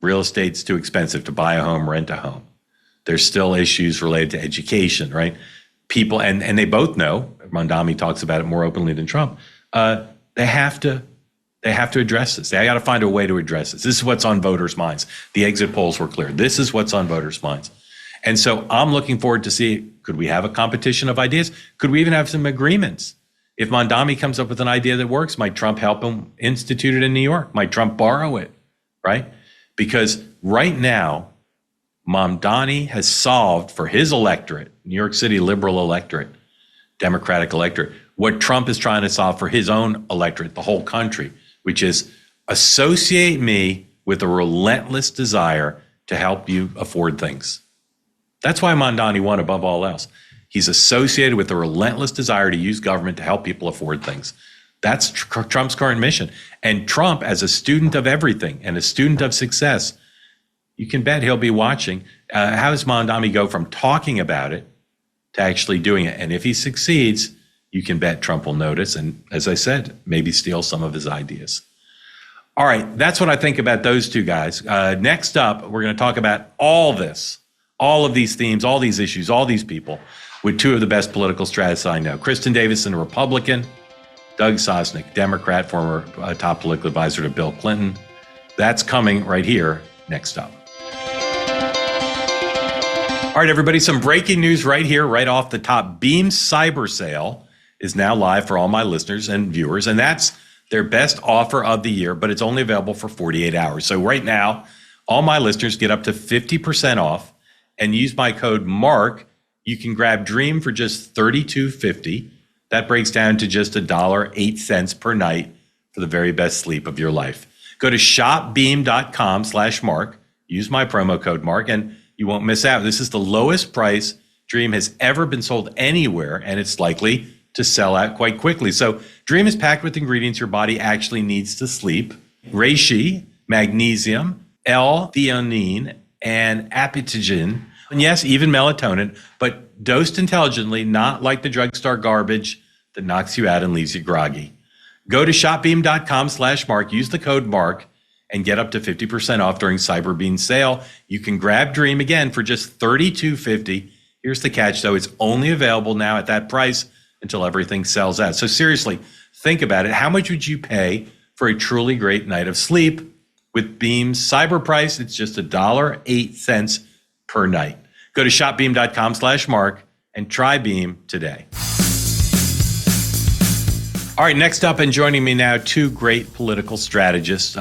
Real estate's too expensive to buy a home, rent a home. There's still issues related to education, right? People, and they both know, Mamdani talks about it more openly than Trump, they have to address this. They got to find a way to address this. This is what's on voters' minds. The exit polls were clear. This is what's on voters' minds. And so I'm looking forward to see, could we have a competition of ideas? Could we even have some agreements? If Mamdani comes up with an idea that works, might Trump help him institute it in New York? Might Trump borrow it, right? Because right now, Mamdani has solved for his electorate, New York City liberal electorate, Democratic electorate, what Trump is trying to solve for his own electorate, the whole country, which is associate me with a relentless desire to help you afford things. That's why Mamdani won above all else. He's associated with the relentless desire to use government to help people afford things. That's Trump's current mission. And Trump, as a student of everything and a student of success, you can bet he'll be watching. How does Mamdani go from talking about it to actually doing it? And if he succeeds, you can bet Trump will notice. And as I said, maybe steal some of his ideas. All right, that's what I think about those two guys. Next up, we're going to talk about all this, all of these themes, all these issues, all these people with two of the best political strategists I know. Kristin Davison, a Republican. Doug Sosnik, Democrat, former top political advisor to Bill Clinton. That's coming right here next up. All right, everybody, some breaking news right here, right off the top. Beam Cyber Sale is now live for all my listeners and viewers, and that's their best offer of the year, but it's only available for 48 hours. So right now, all my listeners get up to 50% off and use my code MARK. You can grab Dream for just $32.50. That breaks down to just $1.08 per night for the very best sleep of your life. Go to shopbeam.com/Mark. Use my promo code MARK, and you won't miss out. This is the lowest price Dream has ever been sold anywhere, and it's likely to sell out quite quickly. So Dream is packed with ingredients your body actually needs to sleep. Reishi, magnesium, L-theanine, and apitogen. And yes, even melatonin, but dosed intelligently, not like the drugstore garbage that knocks you out and leaves you groggy. Go to shopbeam.com/Mark, use the code MARK, and get up to 50% off during Cyber Beam sale. You can grab Dream again for just $32.50. Here's the catch, though. It's only available now at that price until everything sells out. So seriously, think about it. How much would you pay for a truly great night of sleep? With Beam's cyber price, it's just $1.08 per night. Go to shopbeam.com/Mark and try Beam today. All right, next up and joining me now, two great political strategists.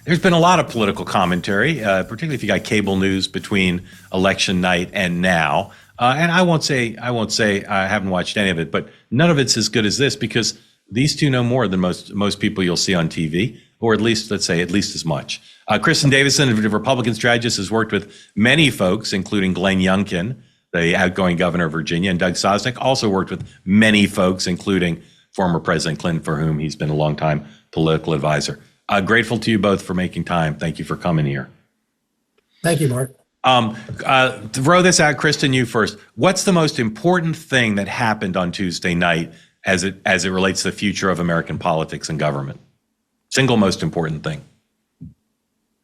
There's been a lot of political commentary, particularly if you got cable news between election night and now. And I won't say I haven't watched any of it, but none of it's as good as this because these two know more than most people you'll see on TV, or at least, let's say, at least as much. Kristin Davison, the Republican strategist, has worked with many folks, including Glenn Youngkin, the outgoing governor of Virginia, and Doug Sosnik also worked with many folks, including former President Clinton, for whom he's been a longtime political advisor. Grateful to you both for making time. Thank you for coming here. Thank you, Mark. Throw this out, Kristin, you first. What's the most important thing that happened on Tuesday night as it relates to the future of American politics and government? Single most important thing.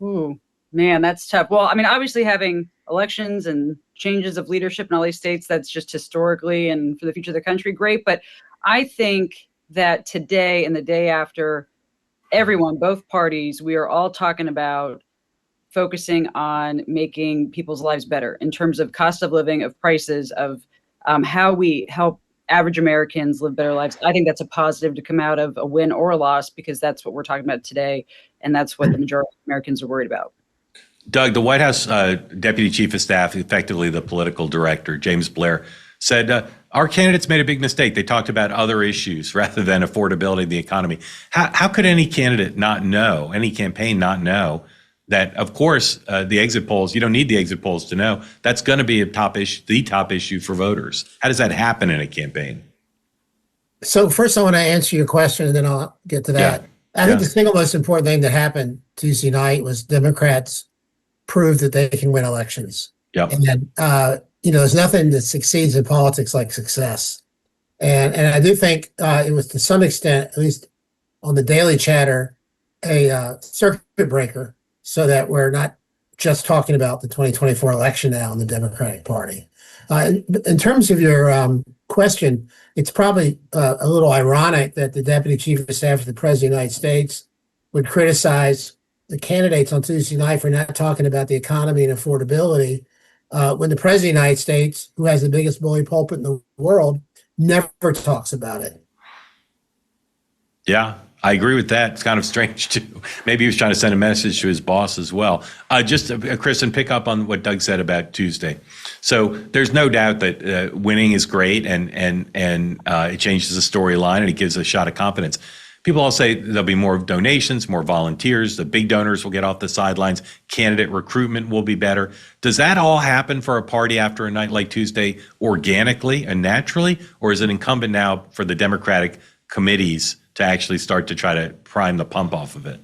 Ooh, man, that's tough. Well, I mean, obviously having elections and changes of leadership in all these states, that's just historically and for the future of the country, great. But I think that today and the day after, everyone, both parties, we are all talking about focusing on making people's lives better in terms of cost of living, of prices, of how we help average Americans live better lives. I think that's a positive to come out of a win or a loss, because that's what we're talking about today. And that's what the majority of Americans are worried about. Doug, the White House Deputy Chief of Staff, effectively the political director, James Blair, said, our candidates made a big mistake. They talked about other issues rather than affordability of the economy. How could any candidate not know, any campaign not know that, of course, the exit polls, you don't need the exit polls to know, that's going to be the top issue for voters. How does that happen in a campaign? So first I want to answer your question and then I'll get to that. I think the single most important thing that happened Tuesday night was Democrats proved that they can win elections. Yep. And then, there's nothing that succeeds in politics like success. And I do think it was to some extent, at least on the Daily Chatter, a circuit breaker so that we're not just talking about the 2024 election now in the Democratic Party. In terms of your question, it's probably a little ironic that the Deputy Chief of Staff of the President of the United States would criticize the candidates on Tuesday night for not talking about the economy and affordability when the President of the United States, who has the biggest bully pulpit in the world, never talks about it. Yeah, I agree with that. It's kind of strange, too. Maybe he was trying to send a message to his boss as well. Kristin, pick up on what Doug said about Tuesday. So there's no doubt that winning is great and it changes the storyline and it gives a shot of confidence. People all say there'll be more donations, more volunteers. The big donors will get off the sidelines. Candidate recruitment will be better. Does that all happen for a party after a night like Tuesday organically and naturally? Or is it incumbent now for the Democratic committees to actually start to try to prime the pump off of it?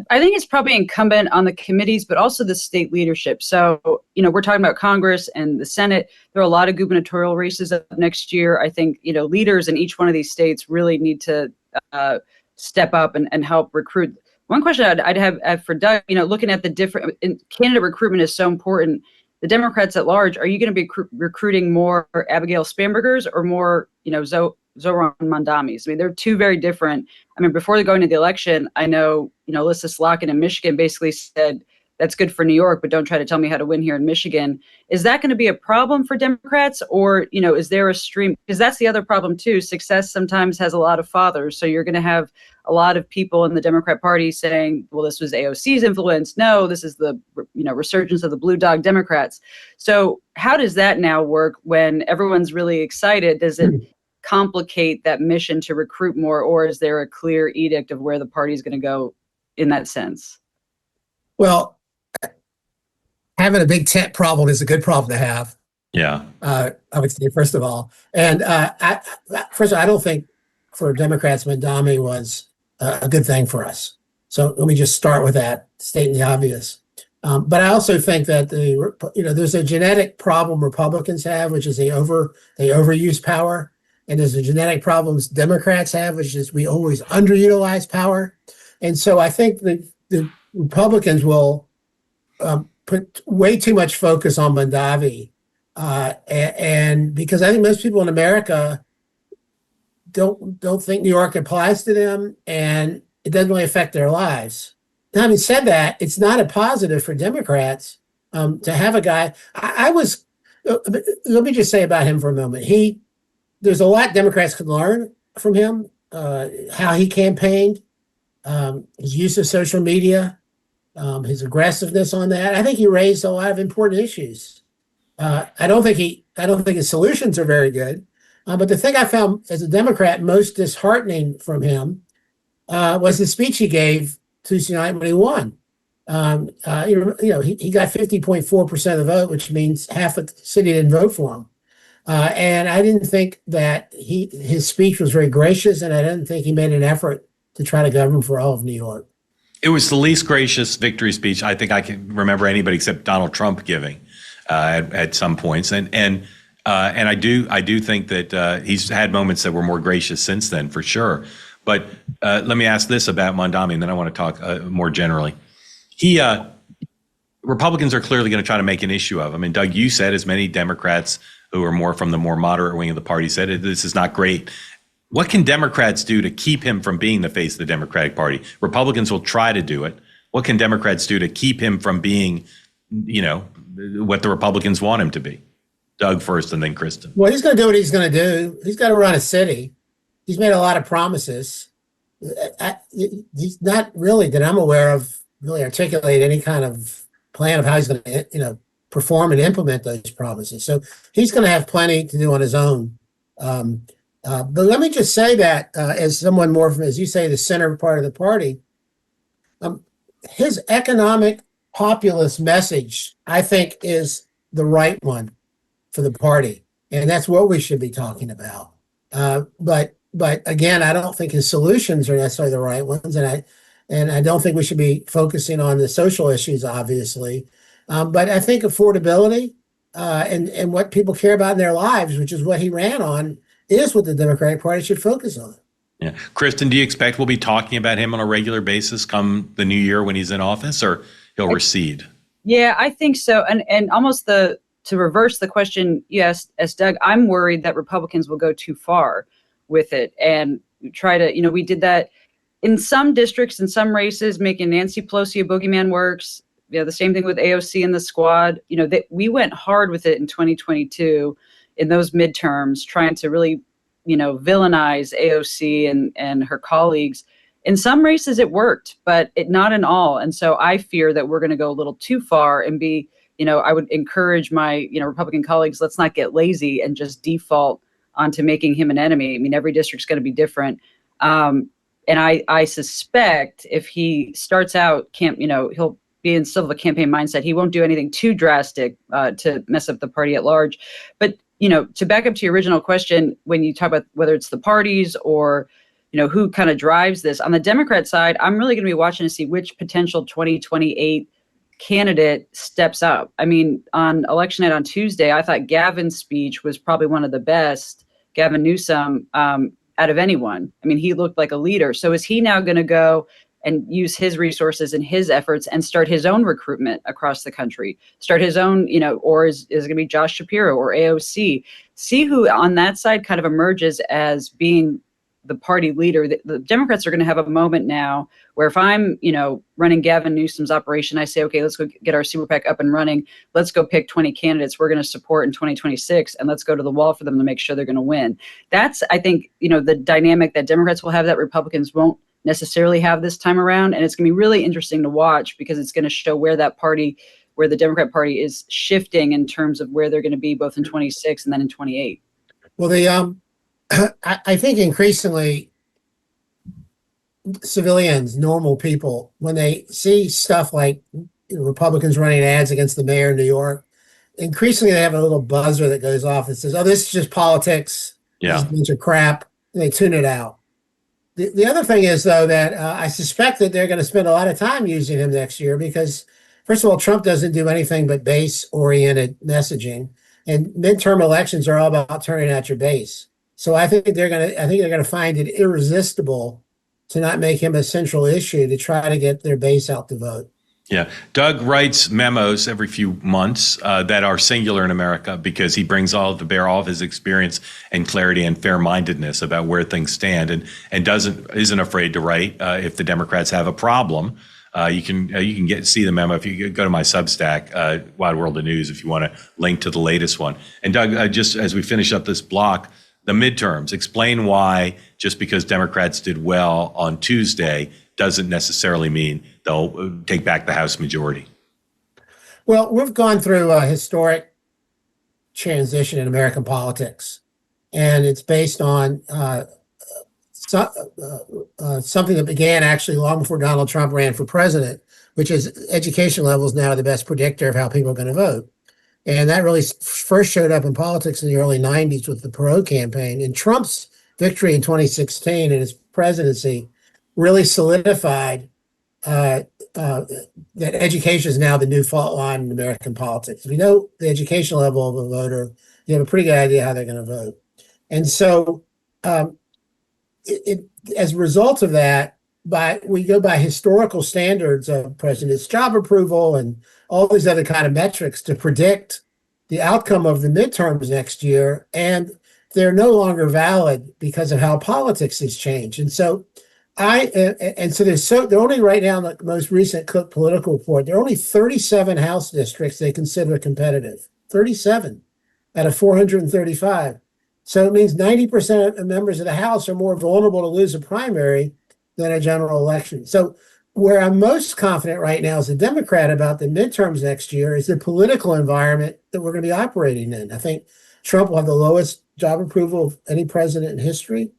I think it's probably incumbent on the committees, but also the state leadership. So, we're talking about Congress and the Senate. There are a lot of gubernatorial races up next year. I think, leaders in each one of these states really need to step up and help recruit. One question I'd have for Doug, looking at the different candidate recruitment is so important. The Democrats at large, are you going to be recruiting more Abigail Spanbergers or more, Zohran Mamdanis? I mean, they're two very different. I mean, before going to the election, I know, Lissa Slotkin in Michigan basically said, that's good for New York, but don't try to tell me how to win here in Michigan. Is that going to be a problem for Democrats, or, is there a stream? Because that's the other problem too. Success sometimes has a lot of fathers. So you're going to have a lot of people in the Democrat Party saying, well, this was AOC's influence. No, this is the, resurgence of the blue dog Democrats. So how does that now work when everyone's really excited? Does it complicate that mission to recruit more, or is there a clear edict of where the party is going to go in that sense? Well, having a big tent problem is a good problem to have. Yeah. I would say, first of all. And I don't think for Democrats, Mamdani was a good thing for us. So let me just start with that, stating the obvious. But I also think that there's a genetic problem Republicans have, which is they overuse power. And there's a genetic problems Democrats have, which is we always underutilize power. And so I think the Republicans will put way too much focus on Mamdani. And because I think most people in America don't think New York applies to them, and it doesn't really affect their lives. Now, having said that, it's not a positive for Democrats to have a guy. Let me just say about him for a moment. There's a lot Democrats could learn from him, how he campaigned, his use of social media, his aggressiveness on that. I think he raised a lot of important issues. I don't think his solutions are very good. But the thing I found as a Democrat most disheartening from him was the speech he gave Tuesday night when he won. He got 50.4% of the vote, which means half of the city didn't vote for him. And I didn't think that his speech was very gracious, and I didn't think he made an effort to try to govern for all of New York. It was the least gracious victory speech I think I can remember anybody except Donald Trump giving at some points, and I do think that he's had moments that were more gracious since then, for sure. But let me ask this about Mamdani, and then I want to talk more generally. Republicans are clearly going to try to make an issue of him. And Doug, you said, as many Democrats who are more from the more moderate wing of the party said, this is not great. What can Democrats do to keep him from being the face of the Democratic Party? Republicans will try to do it. What can Democrats do to keep him from being, what the Republicans want him to be? Doug first, and then Kristin. Well, he's going to do what he's going to do. He's got to run a city. He's made a lot of promises. He's not really, that I'm aware of, really articulate any kind of plan of how he's going to, perform and implement those promises. So he's going to have plenty to do on his own. But let me just say that as someone more from, as you say, the center part of the party, his economic populist message, I think, is the right one for the party. And that's what we should be talking about. But again, I don't think his solutions are necessarily the right ones. And I don't think we should be focusing on the social issues, obviously. But I think affordability and what people care about in their lives, which is what he ran on, is what the Democratic Party should focus on. Yeah. Kristin, do you expect we'll be talking about him on a regular basis come the new year when he's in office, or he'll recede? Yeah, I think so. And almost to reverse the question you asked, as Doug, I'm worried that Republicans will go too far with it and try to, we did that in some districts, in some races, making Nancy Pelosi a boogeyman works. The same thing with AOC and the squad. We went hard with it in 2022 in those midterms, trying to really, villainize AOC and her colleagues. In some races it worked, but not in all. And so I fear that we're going to go a little too far and be, I would encourage my, Republican colleagues, let's not get lazy and just default onto making him an enemy. I mean, every district's going to be different. And I suspect if he starts out he'll be in still a campaign mindset. He won't do anything too drastic to mess up the party at large. But, to back up to your original question, when you talk about whether it's the parties or, who kind of drives this, on the Democrat side, I'm really going to be watching to see which potential 2028 candidate steps up. I mean, on election night on Tuesday, I thought Gavin's speech was probably one of the best, Gavin Newsom, out of anyone. I mean, he looked like a leader. So is he now going to go and use his resources and his efforts and start his own recruitment across the country, start his own, or is it going to be Josh Shapiro or AOC? See who on that side kind of emerges as being the party leader. The Democrats are going to have a moment now where if I'm, running Gavin Newsom's operation, I say, okay, let's go get our super PAC up and running. Let's go pick 20 candidates we're going to support in 2026, and let's go to the wall for them to make sure they're going to win. That's, I think, the dynamic that Democrats will have that Republicans won't necessarily have this time around. And it's going to be really interesting to watch because it's going to show where the Democrat Party is shifting in terms of where they're going to be both in 26 and then in 28. Well, I think increasingly civilians, normal people, when they see stuff like Republicans running ads against the mayor of New York, increasingly they have a little buzzer that goes off that says, oh, this is just politics. Yeah. This is a bunch of crap. And they tune it out. The other thing is, though, that I suspect that they're going to spend a lot of time using him next year because, first of all, Trump doesn't do anything but base-oriented messaging. And midterm elections are all about turning out your base. So I think they're going to find it irresistible to not make him a central issue to try to get their base out to vote. Yeah. Doug writes memos every few months that are singular in America because he brings all to bear all of his experience and clarity and fair-mindedness about where things stand and isn't afraid to write if the Democrats have a problem. You can see the memo if you go to my Substack, Wide World of News, if you want to link to the latest one. And Doug, just as we finish up this block, the midterms, explain why just because Democrats did well on Tuesday doesn't necessarily mean they'll take back the House majority. Well, we've gone through a historic transition in American politics, and it's based on something that began actually long before Donald Trump ran for president, which is education levels now are the best predictor of how people are going to vote. And that really first showed up in politics in the early 90s with the Perot campaign. And Trump's victory in 2016 and his presidency really solidified that education is now the new fault line in American politics. If you know the education level of a voter, you have a pretty good idea how they're going to vote. And so as a result of that, we go by historical standards of president's job approval and all these other kind of metrics to predict the outcome of the midterms next year, and they're no longer valid because of how politics has changed. And so they're only right now in the most recent Cook political report, there are only 37 House districts they consider competitive. 37 out of 435. So it means 90% of members of the House are more vulnerable to lose a primary than a general election. So where I'm most confident right now as a Democrat about the midterms next year is the political environment that we're going to be operating in. I think Trump will have the lowest job approval of any president in history.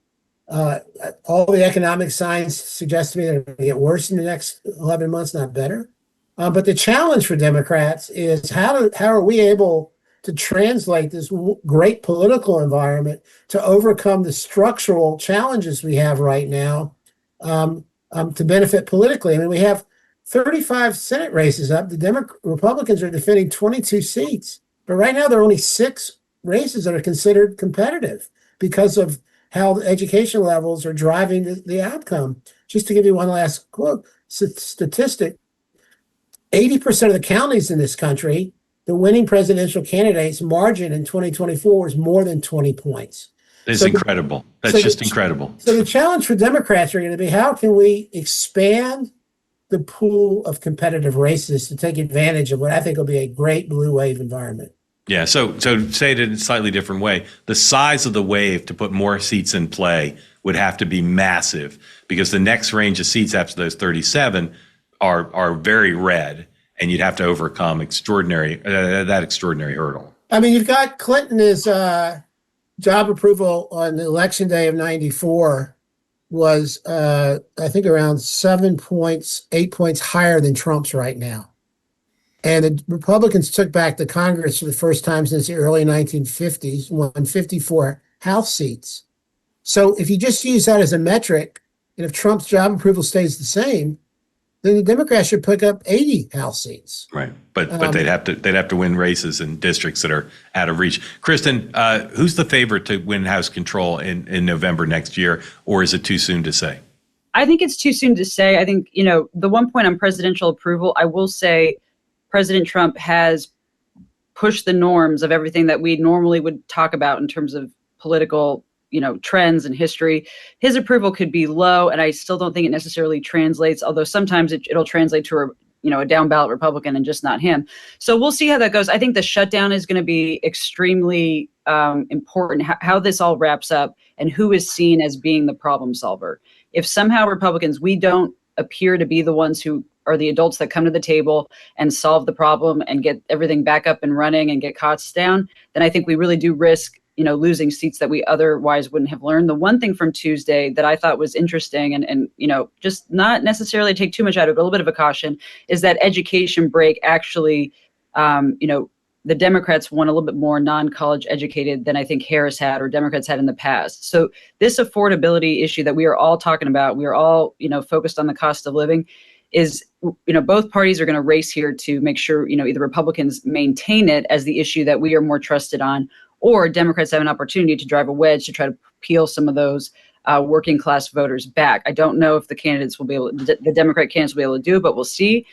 All the economic signs suggest to me that it's going to get worse in the next 11 months, not better. But the challenge for Democrats is how are we able to translate this great political environment to overcome the structural challenges we have right now to benefit politically. I mean, we have 35 Senate races up. The Republicans are defending 22 seats. But right now, there are only 6 races that are considered competitive because of how the education levels are driving the outcome. Just to give you one last quote, statistic, 80% of the counties in this country, the winning presidential candidate's margin in 2024 was more than 20 points. It's incredible. That's just incredible. So the challenge for Democrats are going to be, how can we expand the pool of competitive races to take advantage of what I think will be a great blue wave environment? Yeah. So say it in a slightly different way, the size of the wave to put more seats in play would have to be massive because the next range of seats after those 37 are very red, and you'd have to overcome that extraordinary hurdle. I mean, you've got Clinton is job approval on the election day of 94 was, I think, around 7 points, 8 points higher than Trump's right now. And the Republicans took back the Congress for the first time since the early 1950s, won 54 House seats. So if you just use that as a metric, and if Trump's job approval stays the same, then the Democrats should pick up 80 House seats. Right, but they'd have to win races in districts that are out of reach. Kristin, who's the favorite to win House control in November next year, or is it too soon to say? I think it's too soon to say. I think, the one point on presidential approval, I will say President Trump has pushed the norms of everything that we normally would talk about in terms of political, trends and history. His approval could be low, and I still don't think it necessarily translates, although sometimes it'll translate to a down ballot Republican and just not him. So we'll see how that goes. I think the shutdown is going to be extremely important, how this all wraps up and who is seen as being the problem solver. If somehow Republicans, we don't appear to be the ones who are the adults that come to the table and solve the problem and get everything back up and running and get costs down, then I think we really do risk, losing seats that we otherwise wouldn't have learned. The one thing from Tuesday that I thought was interesting and just not necessarily take too much out of it, a little bit of a caution, is that education break actually, the Democrats won a little bit more non-college educated than I think Harris had or Democrats had in the past. So this affordability issue that we are all talking about, we are all, focused on the cost of living, is, both parties are going to race here to make sure, either Republicans maintain it as the issue that we are more trusted on, or Democrats have an opportunity to drive a wedge to try to peel some of those working class voters back. I don't know if the Democrat candidates will be able to do it, but we'll see.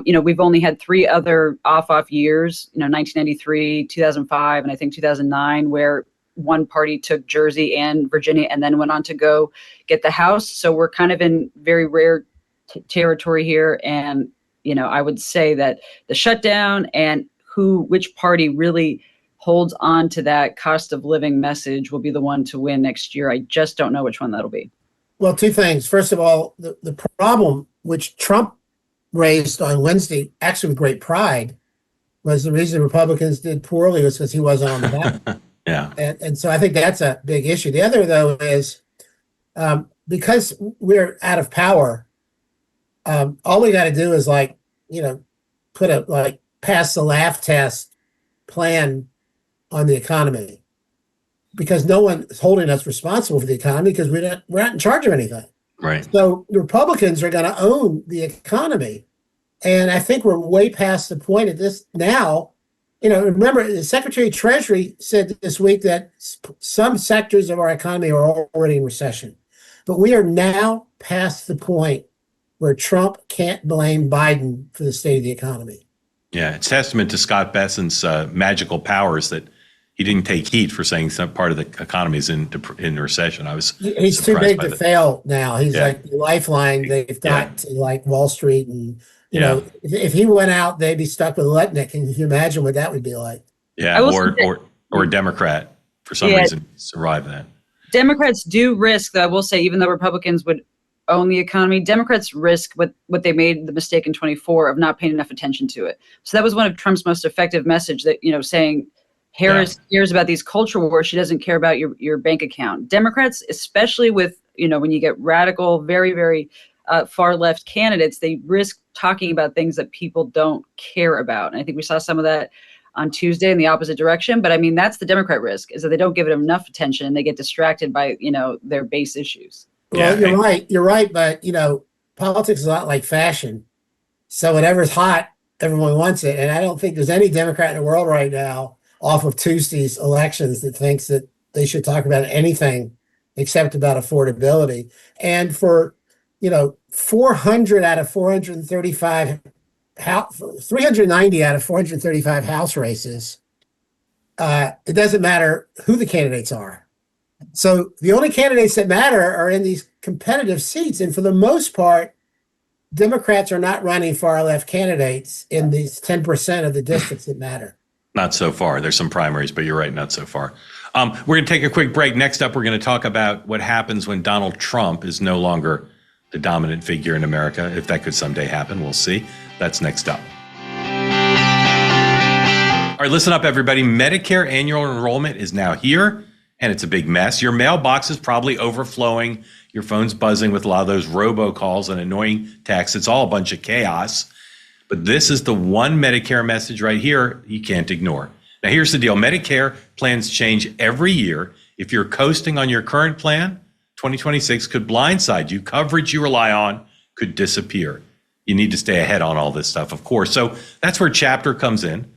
We've only had 3 other off years, 1993, 2005, and I think 2009, where one party took Jersey and Virginia and then went on to go get the House. So we're kind of in very rare territory here. And, I would say that the shutdown and which party really holds on to that cost of living message will be the one to win next year. I just don't know which one that'll be. Well, 2 things. First of all, the problem which Trump raised on Wednesday, actually with great pride, was the reason Republicans did poorly was because he wasn't on the ballot. Yeah. And so I think that's a big issue. The other, though, is because we're out of power, all we got to do is put pass the laugh test plan on the economy, because no one is holding us responsible for the economy because we're not in charge of anything. Right. So the Republicans are going to own the economy. And I think we're way past the point of this now. Remember, the Secretary of Treasury said this week that some sectors of our economy are already in recession. But we are now past the point where Trump can't blame Biden for the state of the economy. Yeah, it's testament to Scott Besant's magical powers that he didn't take heat for saying some part of the economy is in recession. He's too big to fail now. He's like the lifeline they've got to Wall Street. And, if he went out, they'd be stuck with Letnick. And can you imagine what that would be like? Yeah, or a Democrat for some reason survive that. Democrats do risk, though, I will say, even though Republicans would own the economy, Democrats risk what they made the mistake in 24 of not paying enough attention to it. So that was one of Trump's most effective message, that, saying Harris cares about these culture wars. She doesn't care about your bank account. Democrats, especially with, when you get radical, very, very far left candidates, they risk talking about things that people don't care about. And I think we saw some of that on Tuesday in the opposite direction. But I mean, that's the Democrat risk, is that they don't give it enough attention and they get distracted by, their base issues. Well, you're right. But, politics is a lot like fashion. So whatever's hot, everyone wants it. And I don't think there's any Democrat in the world right now off of Tuesday's elections that thinks that they should talk about anything except about affordability. And for, 400 out of 435, 390 out of 435 House races, it doesn't matter who the candidates are. So the only candidates that matter are in these competitive seats. And for the most part, Democrats are not running far left candidates in these 10% of the districts that matter. Not so far. There's some primaries, but you're right, not so far. We're going to take a quick break. Next up, we're going to talk about what happens when Donald Trump is no longer the dominant figure in America. If that could someday happen, we'll see. That's next up. All right, listen up, everybody. Medicare annual enrollment is now here. and it's a big mess. Your mailbox is probably overflowing. Your phone's buzzing with a lot of those robocalls and annoying texts. It's all a bunch of chaos. But this is the one Medicare message right here you can't ignore. Now, here's the deal. Medicare plans change every year. If you're coasting on your current plan, 2026 could blindside you. Coverage you rely on could disappear. You need to stay ahead on all this stuff, of course. So that's where Chapter comes in,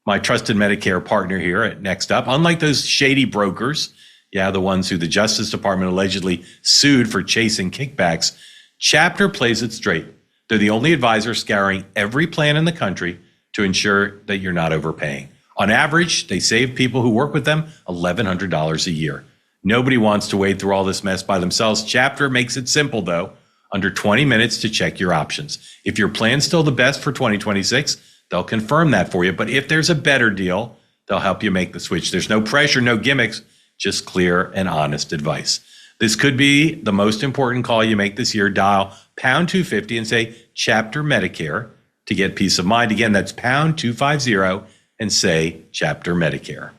my trusted Medicare partner here at Next Up. Unlike those shady brokers, the ones who the Justice Department allegedly sued for chasing kickbacks, Chapter plays it straight. They're the only advisor scouring every plan in the country to ensure that you're not overpaying. On average, they save people who work with them $1,100 a year. Nobody wants to wade through all this mess by themselves. Chapter makes it simple, though, under 20 minutes to check your options. If your plan's still the best for 2026, they'll confirm that for you. But if there's a better deal, they'll help you make the switch. There's no pressure, no gimmicks, just clear and honest advice. This could be the most important call you make this year. Dial pound 250 and say Chapter Medicare to get peace of mind. Again, that's pound 250 and say Chapter Medicare.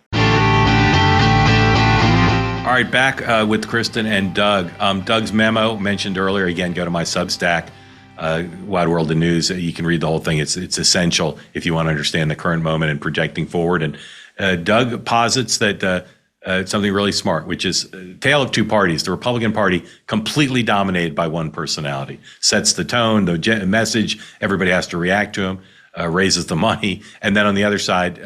All right, back with Kristin and Doug. Doug's memo mentioned earlier, again, go to my Substack, Wide World of News. You can read the whole thing. It's essential if you want to understand the current moment and projecting forward. And Doug posits that something really smart, which is a tale of two parties. The Republican Party completely dominated by one personality, sets the tone, the message, everybody has to react to him. Raises the money. And then on the other side,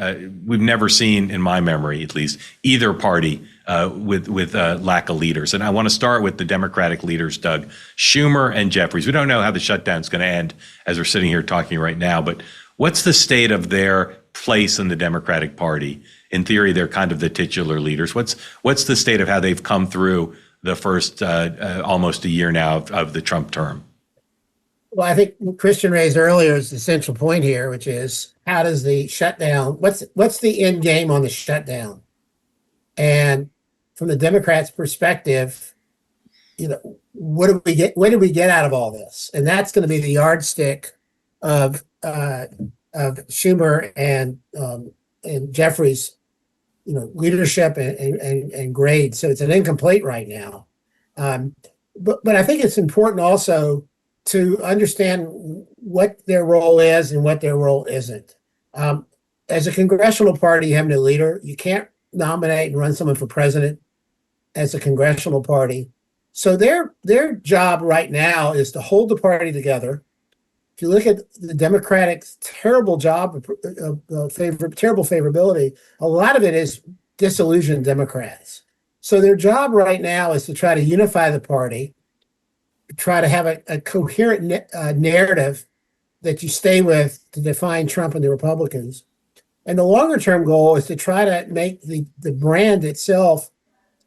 we've never seen, in my memory at least, either party with lack of leaders. And I want to start with the Democratic leaders, Doug. Schumer and Jeffries. We don't know how the shutdown's going to end as we're sitting here talking right now, but what's the state of their place in the Democratic Party? In theory, they're kind of the titular leaders. What's the state of how they've come through the first almost a year now of the Trump term? Well, I think what Kristin raised earlier is the central point here, which is how does the shutdown, what's the end game on the shutdown? And from the Democrats' perspective, what do we get? What do we get out of all this? And that's going to be the yardstick of Schumer and Jeffries, leadership and grade. So it's an incomplete right now. But I think it's important also to understand what their role is and what their role isn't. As a congressional party, you have no leader. You can't nominate and run someone for president as a congressional party. So their job right now is to hold the party together. If you look at the Democratic terrible job of terrible favorability, a lot of it is disillusioned Democrats. So their job right now is to try to unify the party, try to have a coherent narrative that you stay with to define Trump and the Republicans. And the longer term goal is to try to make the brand itself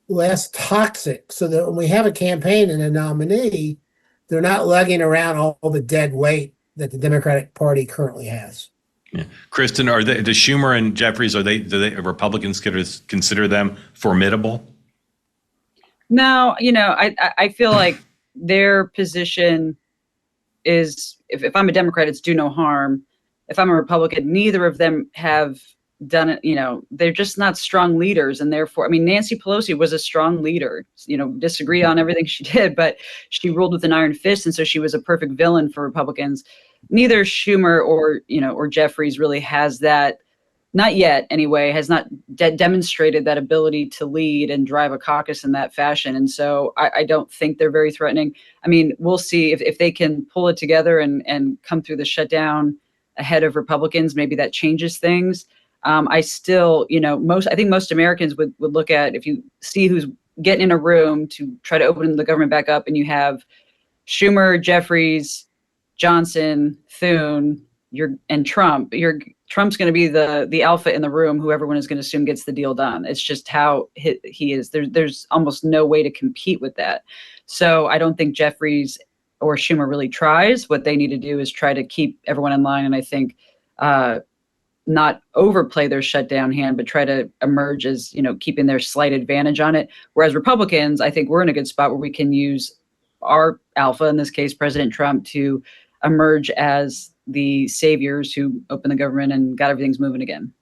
less toxic so that when we have a campaign and a nominee, they're not lugging around all the dead weight that the Democratic Party currently has. Yeah. Kristin, the Schumer and Jeffries, do Republicans consider them formidable? No, I feel like their position is, if I'm a Democrat, it's do no harm. If I'm a Republican, neither of them have done it. They're just not strong leaders. And therefore, Nancy Pelosi was a strong leader, disagreed on everything she did, but she ruled with an iron fist. And so she was a perfect villain for Republicans. Neither Schumer or Jeffries really has that, not yet anyway, has not demonstrated that ability to lead and drive a caucus in that fashion. And so I don't think they're very threatening. We'll see if they can pull it together and come through the shutdown ahead of Republicans. Maybe that changes things. I still, I think most Americans would look at, if you see who's getting in a room to try to open the government back up, and you have Schumer, Jeffries, Johnson, Thune, and Trump, Trump's going to be the alpha in the room, who everyone is going to assume gets the deal done. It's just how he is. There's almost no way to compete with that. So I don't think Jeffries or Schumer really tries. What they need to do is try to keep everyone in line. And I think not overplay their shutdown hand, but try to emerge as, keeping their slight advantage on it. Whereas Republicans, I think we're in a good spot where we can use our alpha, in this case, President Trump, to emerge as the saviors who opened the government and got everything's moving again.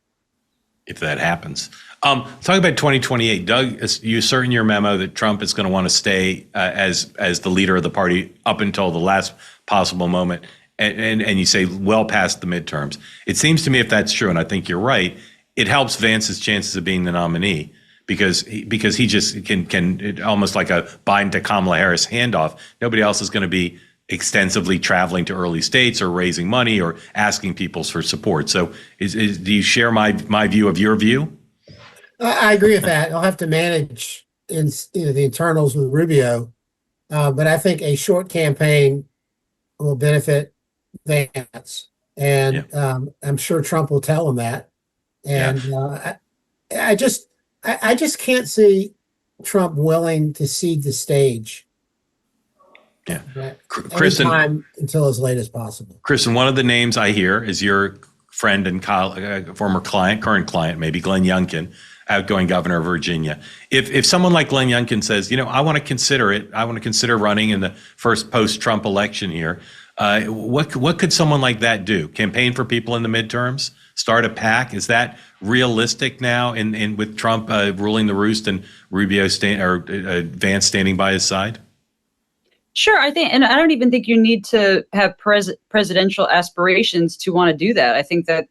if that happens. Talking about 2028, Doug, you assert in your memo that Trump is going to want to stay as the leader of the party up until the last possible moment, and you say well past the midterms. It seems to me, if that's true, and I think you're right, it helps Vance's chances of being the nominee because he just can almost like a Biden to Kamala Harris handoff. Nobody else is going to be extensively traveling to early states or raising money or asking people for support. So do you share my view of your view? I agree with that. I'll have to manage the internals with Rubio, but I think a short campaign will benefit Vance, and I'm sure Trump will tell him that. And I just can't see Trump willing to cede the stage. Yeah, Kristin, until as late as possible. Kristin, one of the names I hear is your friend and former client, current client, maybe Glenn Youngkin, outgoing governor of Virginia. If someone like Glenn Youngkin says, I want to consider it, I want to consider running in the first post-Trump election here, what could someone like that do? Campaign for people in the midterms? Start a PAC? Is that realistic now? In with Trump ruling the roost and Rubio Vance standing by his side? Sure, I think, and I don't even think you need to have presidential aspirations to want to do that. I think that,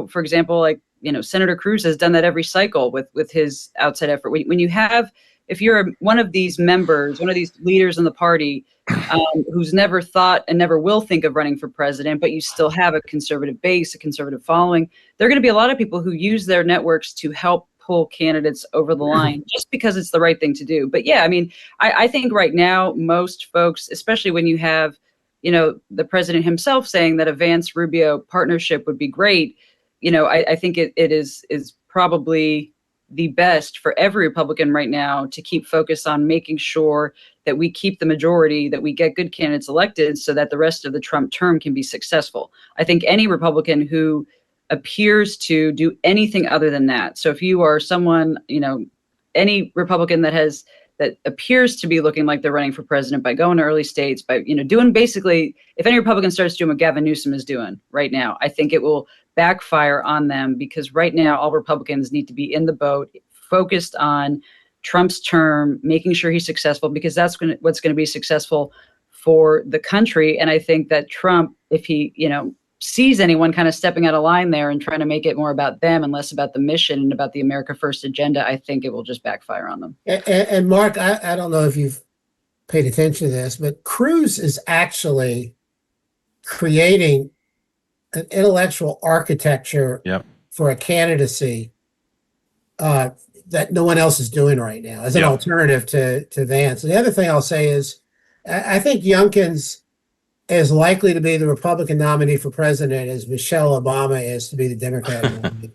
for example, like, Senator Cruz has done that every cycle with his outside effort. When you have, if you're one of these members, one of these leaders in the party who's never thought and never will think of running for president, but you still have a conservative base, a conservative following, there are going to be a lot of people who use their networks to help pull candidates over the line just because it's the right thing to do. But yeah, I mean, I think right now, most folks, especially when you have, the president himself saying that a Vance-Rubio partnership would be great, I think it is probably the best for every Republican right now to keep focused on making sure that we keep the majority, that we get good candidates elected so that the rest of the Trump term can be successful. I think any Republican who appears to do anything other than that. So if you are someone, any Republican that appears to be looking like they're running for president by going to early states, by, doing basically, if any Republican starts doing what Gavin Newsom is doing right now, I think it will backfire on them, because right now all Republicans need to be in the boat, focused on Trump's term, making sure he's successful, because that's what's going to be successful for the country. And I think that Trump, if he, sees anyone kind of stepping out of line there and trying to make it more about them and less about the mission and about the America First agenda, I think it will just backfire on them. And Mark, I don't know if you've paid attention to this, but Cruz is actually creating an intellectual architecture for a candidacy that no one else is doing right now as an alternative to Vance. And the other thing I'll say is I think Youngkin's as likely to be the Republican nominee for president as Michelle Obama is to be the Democratic nominee.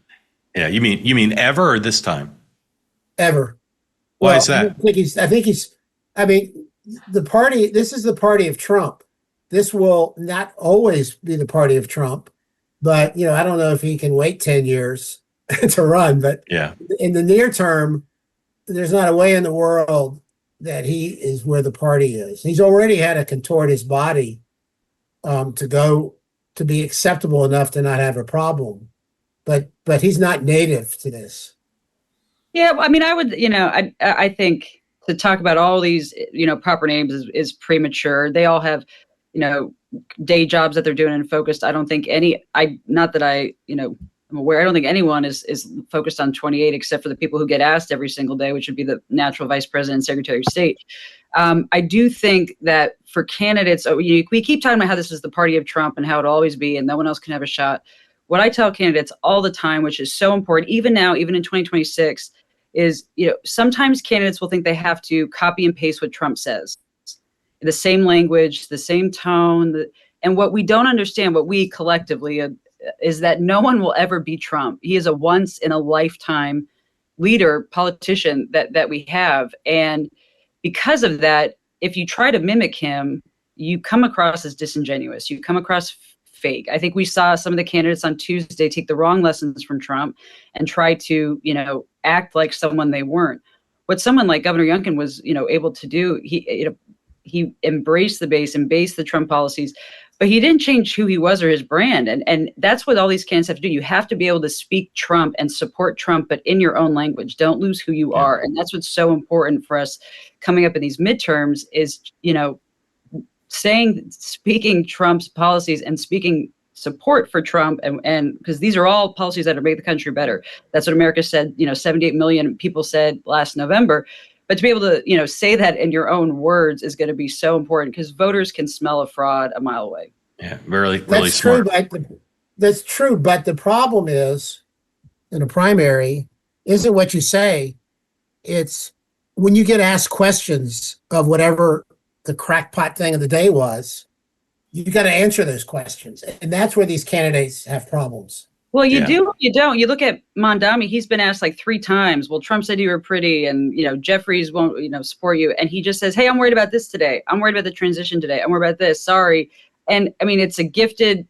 Yeah, you mean ever or this time? Ever. Why is that? I mean, the party, this is the party of Trump. This will not always be the party of Trump, but, I don't know if he can wait 10 years to run, but in the near term, there's not a way in the world that he is where the party is. He's already had to contort his body to be acceptable enough to not have a problem, but he's not native to this. Yeah, I mean, I would, I think to talk about all these, proper names is premature. They all have, day jobs that they're doing and focused. I don't think I'm aware. I don't think anyone is focused on 28 except for the people who get asked every single day, which would be the natural vice president and secretary of state. I do think that for candidates, we keep talking about how this is the party of Trump and how it'll always be and no one else can have a shot. What I tell candidates all the time, which is so important, even now, even in 2026, is, sometimes candidates will think they have to copy and paste what Trump says. The same language, the same tone. And what we don't understand, what we collectively, is that no one will ever be Trump. He is a once in a lifetime leader, politician that we have. And because of that, if you try to mimic him, you come across as disingenuous. You come across fake. I think we saw some of the candidates on Tuesday take the wrong lessons from Trump and try to, act like someone they weren't. What someone like Governor Youngkin was, able to do, he embraced the base, embraced the Trump policies. but he didn't change who he was or his brand. And that's what all these candidates have to do. You have to be able to speak Trump and support Trump, but in your own language. Don't lose who you are. And that's what's so important for us coming up in these midterms is, speaking Trump's policies and speaking support for Trump, and because these are all policies that are make the country better. That's what America said, 78 million people said last November. But to be able to, say that in your own words is going to be so important because voters can smell a fraud a mile away. Yeah, really That's smart. True, that's true. But the problem is, in a primary, isn't what you say. It's when you get asked questions of whatever the crackpot thing of the day was, you got to answer those questions. And that's where these candidates have problems. Well, you do, you don't. You look at Mamdani, he's been asked like 3 times. Well, Trump said you were pretty and, Jeffries won't, support you. And he just says, hey, I'm worried about this today. I'm worried about the transition today. I'm worried about this. Sorry. And I mean, it's a gifted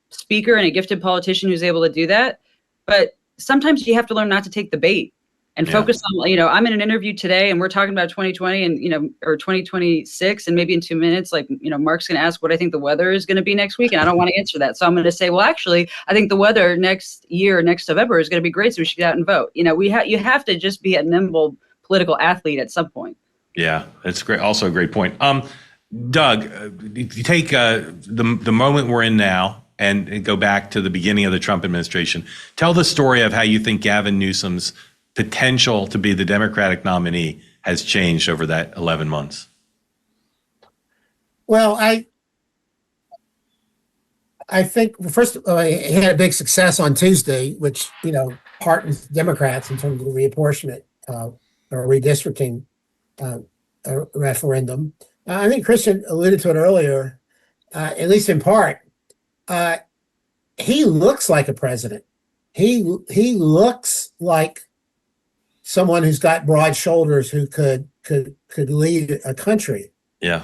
speaker and a gifted politician who's able to do that. But sometimes you have to learn not to take the bait and focus on, I'm in an interview today and we're talking about 2020 and, or 2026. And maybe in 2 minutes, Mark's going to ask what I think the weather is going to be next week. And I don't want to answer that. So I'm going to say, well, actually, I think the weather next November is going to be great. So we should get out and vote. You have to just be a nimble political athlete at some point. Yeah, that's great. Also a great point. Doug, if you take the moment we're in now and go back to the beginning of the Trump administration, tell the story of how you think Gavin Newsom's potential to be the Democratic nominee has changed over that 11 months. Well, I think, first, he had a big success on Tuesday, which, heartens Democrats in terms of the reapportionment or redistricting referendum. I think Kristin alluded to it earlier, at least in part. He looks like a president. He looks like someone who's got broad shoulders who could lead a country. Yeah.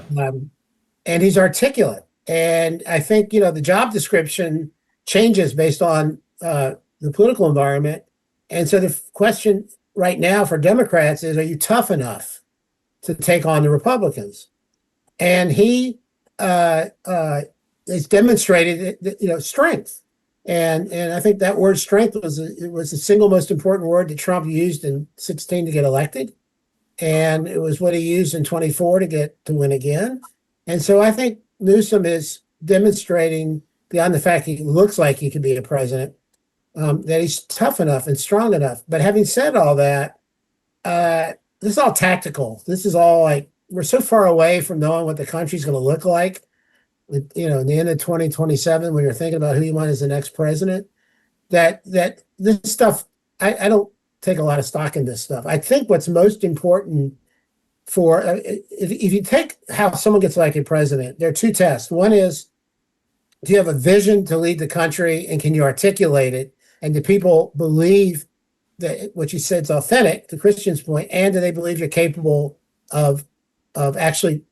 And he's articulate. And I think, the job description changes based on the political environment. And so the question right now for Democrats is, are you tough enough to take on the Republicans? And he has demonstrated, strength. And I think that word strength was the single most important word that Trump used in 2016 to get elected. And it was what he used in 2024 to win again. And so I think Newsom is demonstrating, beyond the fact he looks like he could be a president, that he's tough enough and strong enough. But having said all that, this is all tactical. This is all we're so far away from knowing what the country's going to look like. In the end of 2027, when you're thinking about who you want as the next president, that this stuff, I don't take a lot of stock in this stuff. I think what's most important for, if you take how someone gets elected president, there are 2 tests. One is, do you have a vision to lead the country and can you articulate it? And do people believe that what you said is authentic, to Kristin's point, and do they believe you're capable of actually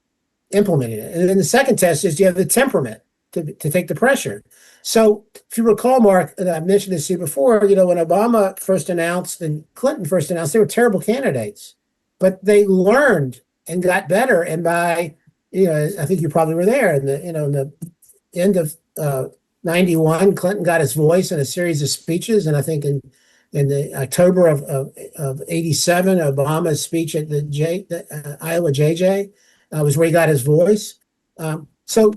implementing it? And then the second test is, do you have the temperament to take the pressure? So if you recall, Mark, and I mentioned this to you before, when Obama first announced and Clinton first announced, they were terrible candidates, but they learned and got better. And by, I think you probably were there in the end of 91, Clinton got his voice in a series of speeches. And I think in the October of 87, Obama's speech at the Iowa JJ, was where he got his voice. So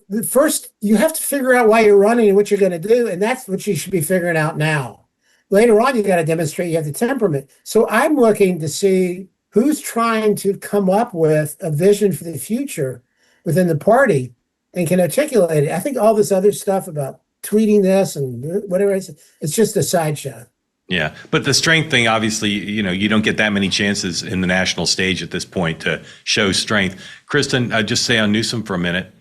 the first, you have to figure out why you're running and what you're going to do, and that's what you should be figuring out now. Later on, you got to demonstrate you have the temperament. So I'm looking to see who's trying to come up with a vision for the future within the party and can articulate it. I think all this other stuff about tweeting this and whatever, it's just a sideshow. Yeah, but the strength thing, obviously, you don't get that many chances in the national stage at this point to show strength. Kristin, I'd just say on Newsom for a minute.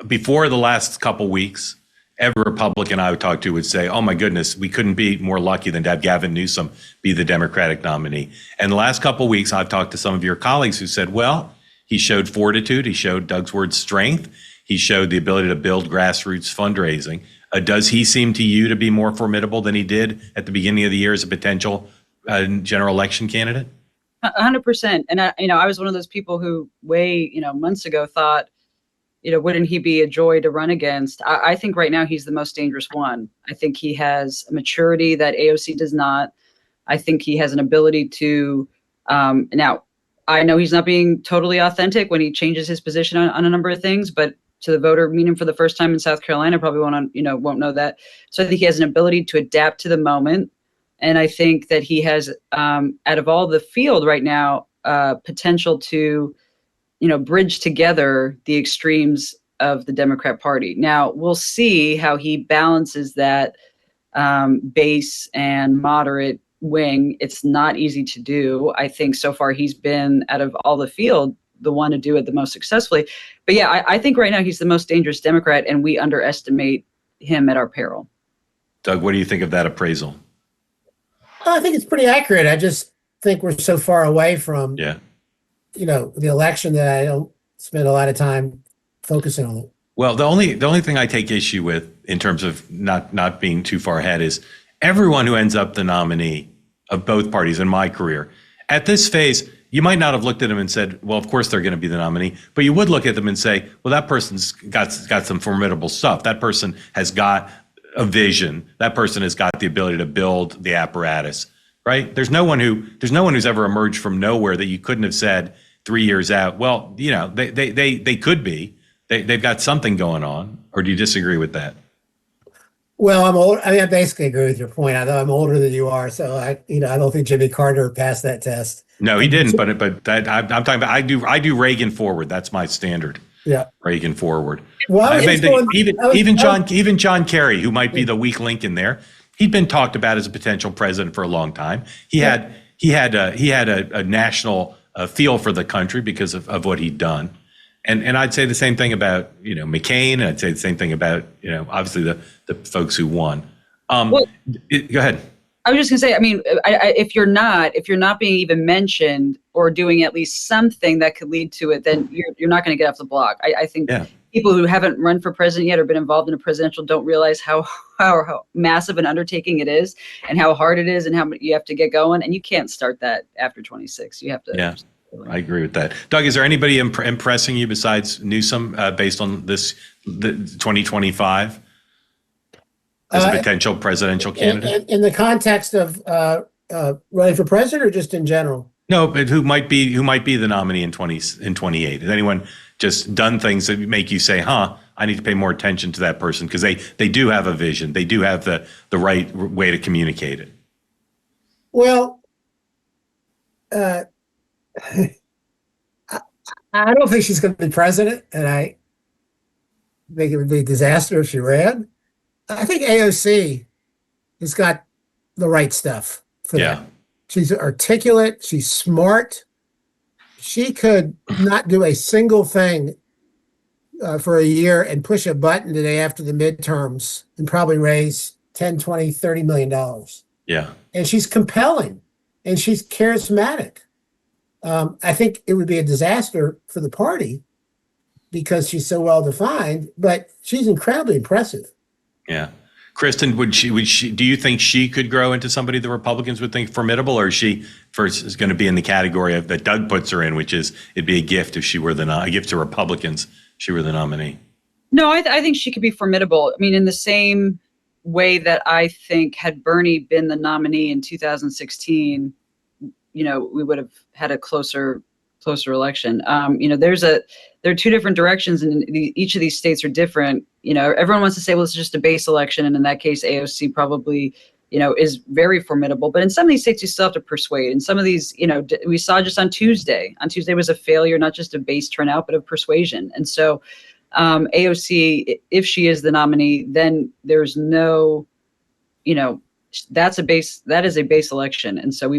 Before the last couple weeks, every Republican I would talk to would say, oh my goodness, we couldn't be more lucky than to have Gavin Newsom be the Democratic nominee. And the last couple weeks, I've talked to some of your colleagues who said, well, he showed fortitude. He showed, Doug's word, strength. He showed the ability to build grassroots fundraising. Does he seem to you to be more formidable than he did at the beginning of the year as a potential general election candidate? 100%. And I was one of those people who months ago thought wouldn't he be a joy to run against? I think right now he's the most dangerous one. I think he has a maturity that AOC does not. I think he has an ability to, now, I know he's not being totally authentic when he changes his position on a number of things, but to the voter meeting him for the first time in South Carolina, probably won't know that. So I think he has an ability to adapt to the moment. And I think that he has, out of all the field right now, potential to, bridge together the extremes of the Democrat Party. Now, we'll see how he balances that base and moderate wing. It's not easy to do. I think so far he's been, out of all the field, the one to do it the most successfully. But yeah, I think right now he's the most dangerous Democrat, and we underestimate him at our peril. Doug, what do you think of that appraisal? I think it's pretty accurate. I just think we're so far away from, the election that I don't spend a lot of time focusing on it. Well, the only thing I take issue with in terms of not being too far ahead is everyone who ends up the nominee of both parties in my career. At this phase, you might not have looked at them and said, well, of course they're going to be the nominee, but you would look at them and say, well, that person's got some formidable stuff. That person has got a vision. That person has got the ability to build the apparatus, right? There's no one who's ever emerged from nowhere that you couldn't have said 3 years out, well, they could be. They've got something going on. Or do you disagree with that? Well, I'm old. I basically agree with your point. I know I'm older than you are, so I don't think Jimmy Carter passed that test. No, he didn't. But I'm talking about. I do Reagan forward. That's my standard. Yeah, Reagan forward. Well, even John Kerry, who might be the weak link in there, he'd been talked about as a potential president for a long time. He had a national feel for the country because of what he'd done. And I'd say the same thing about, McCain, and I'd say the same thing about, obviously the folks who won. Go ahead. I was just gonna say, if you're not being even mentioned or doing at least something that could lead to it, then you're not going to get off the block. I think people who haven't run for president yet or been involved in a presidential don't realize how massive an undertaking it is and how hard it is and how you have to get going. And you can't start that after 26. You have to. Yeah. I agree with that. Doug, is there anybody impressing you besides Newsom based on the 2025 as a potential presidential candidate? In the context of running for president, or just in general? No, but who might be the nominee in 28? Has anyone just done things that make you say, I need to pay more attention to that person because they do have a vision. They do have the right way to communicate it. Well, I don't think she's going to be president, and I think it would be a disaster if she ran. I think AOC has got the right stuff for that. She's articulate. She's smart. She could not do a single thing for a year and push a button today after the midterms and probably raise 10, 20, $30 million. Yeah. And she's compelling, and she's charismatic. I think it would be a disaster for the party because she's so well defined, but she's incredibly impressive. Yeah. Kristin, would she do you think she could grow into somebody the Republicans would think formidable, or is she is going to be in the category of that Doug puts her in, which is it'd be a gift if she were a gift to Republicans if she were the nominee? No, I think she could be formidable. In the same way that I think had Bernie been the nominee in 2016, we would have had a closer election. There are two different directions, and each of these states are different. Everyone wants to say, well, it's just a base election, and in that case, AOC probably, is very formidable. But in some of these states, you still have to persuade. And some of these, we saw just on Tuesday. On Tuesday was a failure, not just of base turnout, but of persuasion. And so, AOC, if she is the nominee, then there's no, that is a base election. And so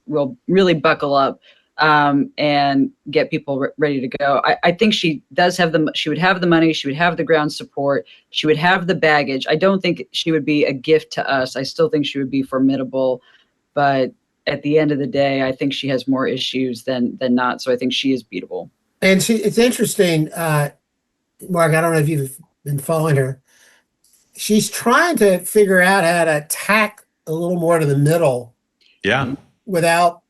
we'll really buckle up and get people ready to go. I think she would have the money, she would have the ground support, she would have the baggage. I don't think she would be a gift to us. I still think she would be formidable, but at the end of the day, I think she has more issues than not. So I think she is beatable. And it's interesting, Mark, I don't know if you've been following her. She's trying to figure out how to tack a little more to the middle. Yeah. Without,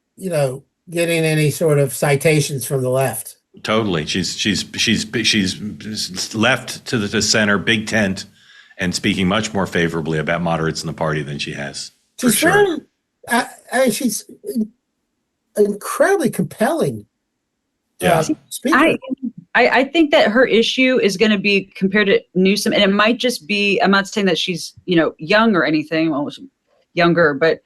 getting any sort of citations from the left. Totally. She's left to the center, big tent, and speaking much more favorably about moderates in the party than she has. She's very, she's incredibly compelling. Yeah. Speaker. I think that her issue is going to be compared to Newsom, and it might just be, I'm not saying that she's, young or anything, well, younger, but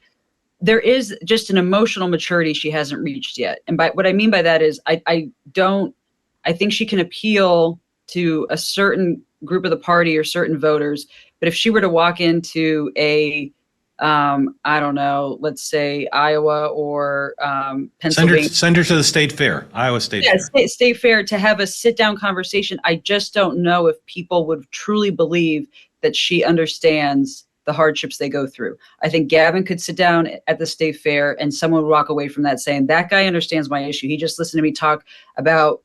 there is just an emotional maturity she hasn't reached yet. And by what I mean by that is I think she can appeal to a certain group of the party or certain voters. But if she were to walk into a, I don't know, let's say Iowa or Pennsylvania. Send her to the state fair, Iowa State Fair. State fair to have a sit down conversation. I just don't know if people would truly believe that she understands the hardships they go through. I think Gavin could sit down at the state fair and someone would walk away from that saying, that guy understands my issue. He just listened to me talk about,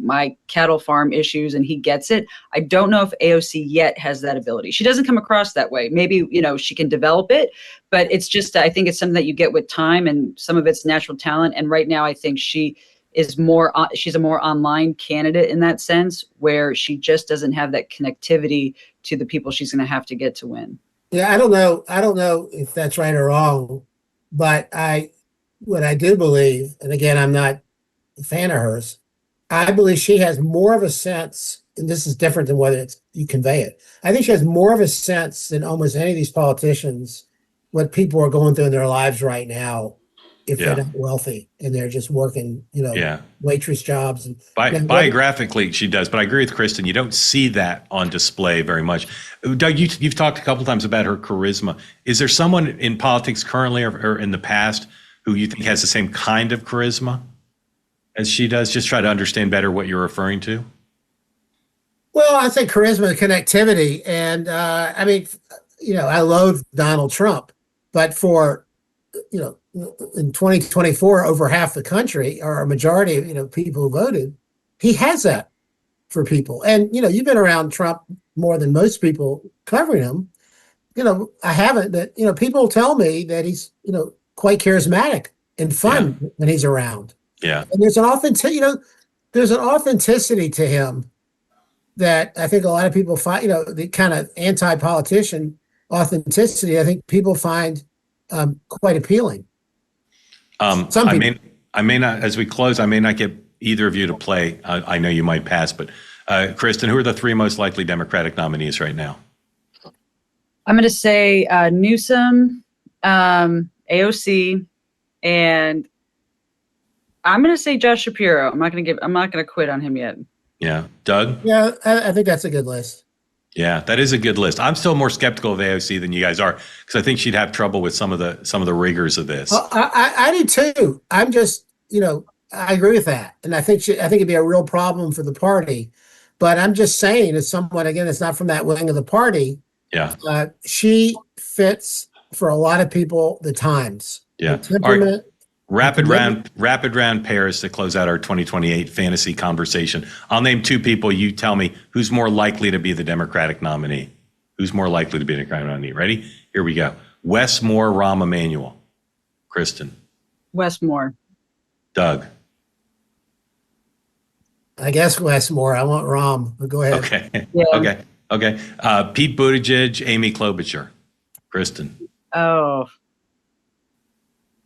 my cattle farm issues and he gets it. I don't know if AOC yet has that ability. She doesn't come across that way. Maybe, she can develop it, but it's just, I think it's something that you get with time and some of it's natural talent. And right now I think she's a more online candidate in that sense, where she just doesn't have that connectivity to the people she's going to have to get to win. Yeah, I don't know if that's right or wrong, but what I do believe, and again, I'm not a fan of hers, I believe she has more of a sense, and this is different than whether you convey it. I think she has more of a sense than almost any of these politicians what people are going through in their lives right now if they're not wealthy and they're just working, waitress jobs. And biographically, she does. But I agree with Kristin. You don't see that on display very much. Doug, you've talked a couple times about her charisma. Is there someone in politics currently or in the past who you think has the same kind of charisma as she does? Just try to understand better what you're referring to. Well, I think charisma and connectivity. And I loathe Donald Trump, but for, in 2024, over half the country, or a majority of people who voted, he has that for people. And you've been around Trump more than most people covering him. I haven't, but people tell me that he's quite charismatic and fun when he's around. Yeah, and there's an authenticity to him that I think a lot of people find. The kind of anti-politician authenticity, I think people find quite appealing. I may not, as we close, I may not get either of you to play. I know you might pass, but Kristin, who are the three most likely Democratic nominees right now? I'm going to say Newsom, AOC, and I'm going to say Josh Shapiro. I'm not going to quit on him yet. Yeah. Doug? Yeah, I think that's a good list. Yeah, that is a good list. I'm still more skeptical of AOC than you guys are, because I think she'd have trouble with some of the rigors of this. I do too. I'm just, I agree with that, and I think it'd be a real problem for the party. But I'm just saying, as someone, again, it's not from that wing of the party. Yeah, she fits for a lot of people the times. Yeah, the temperament. Rapid round pairs to close out our 2028 fantasy conversation. I'll name two people. You tell me who's more likely to be the Democratic nominee. Who's more likely to be the Democratic nominee? Ready? Here we go. Wes Moore, Rahm Emanuel. Kristin. Wes Moore. Doug. I guess Wes Moore. I want Rahm, but go ahead. Okay. Yeah. Okay. Pete Buttigieg, Amy Klobuchar. Kristin. Oh.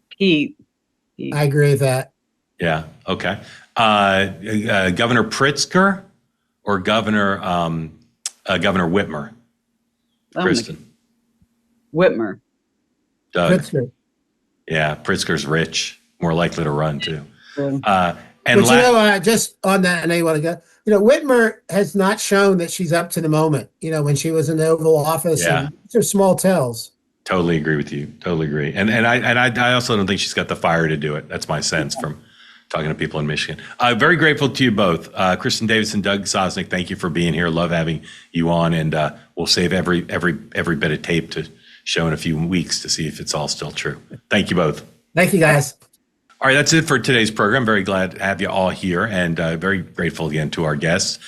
Pete. I agree with that. Yeah. Okay. Governor Pritzker or Governor Whitmer? Kristin. Whitmer. Doug. Pritzker. Yeah, Pritzker's rich, more likely to run too. Just on that, and I want to go. Whitmer has not shown that she's up to the moment. When she was in the Oval Office, and these are small tells. Totally agree with you. Totally agree. And I also don't think she's got the fire to do it. That's my sense from talking to people in Michigan. Very grateful to you both. Kristin Davison, Doug Sosnik, thank you for being here. Love having you on. And we'll save every bit of tape to show in a few weeks to see if it's all still true. Thank you both. Thank you, guys. All right, that's it for today's program. Very glad to have you all here, and very grateful again to our guests.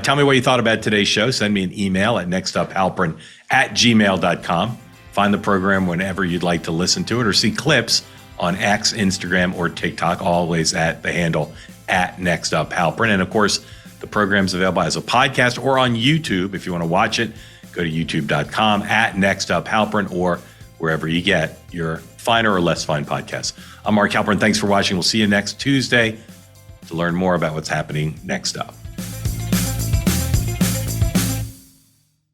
Tell me what you thought about today's show. Send me an email at nextuphalperin@gmail.com. Find the program whenever you'd like to listen to it or see clips on X, Instagram, or TikTok, always at the handle at Next Up Halperin. And of course, the program's available as a podcast or on YouTube. If you want to watch it, go to youtube.com at Next Up Halperin or wherever you get your finer or less fine podcasts. I'm Mark Halperin. Thanks for watching. We'll see you next Tuesday to learn more about what's happening next up.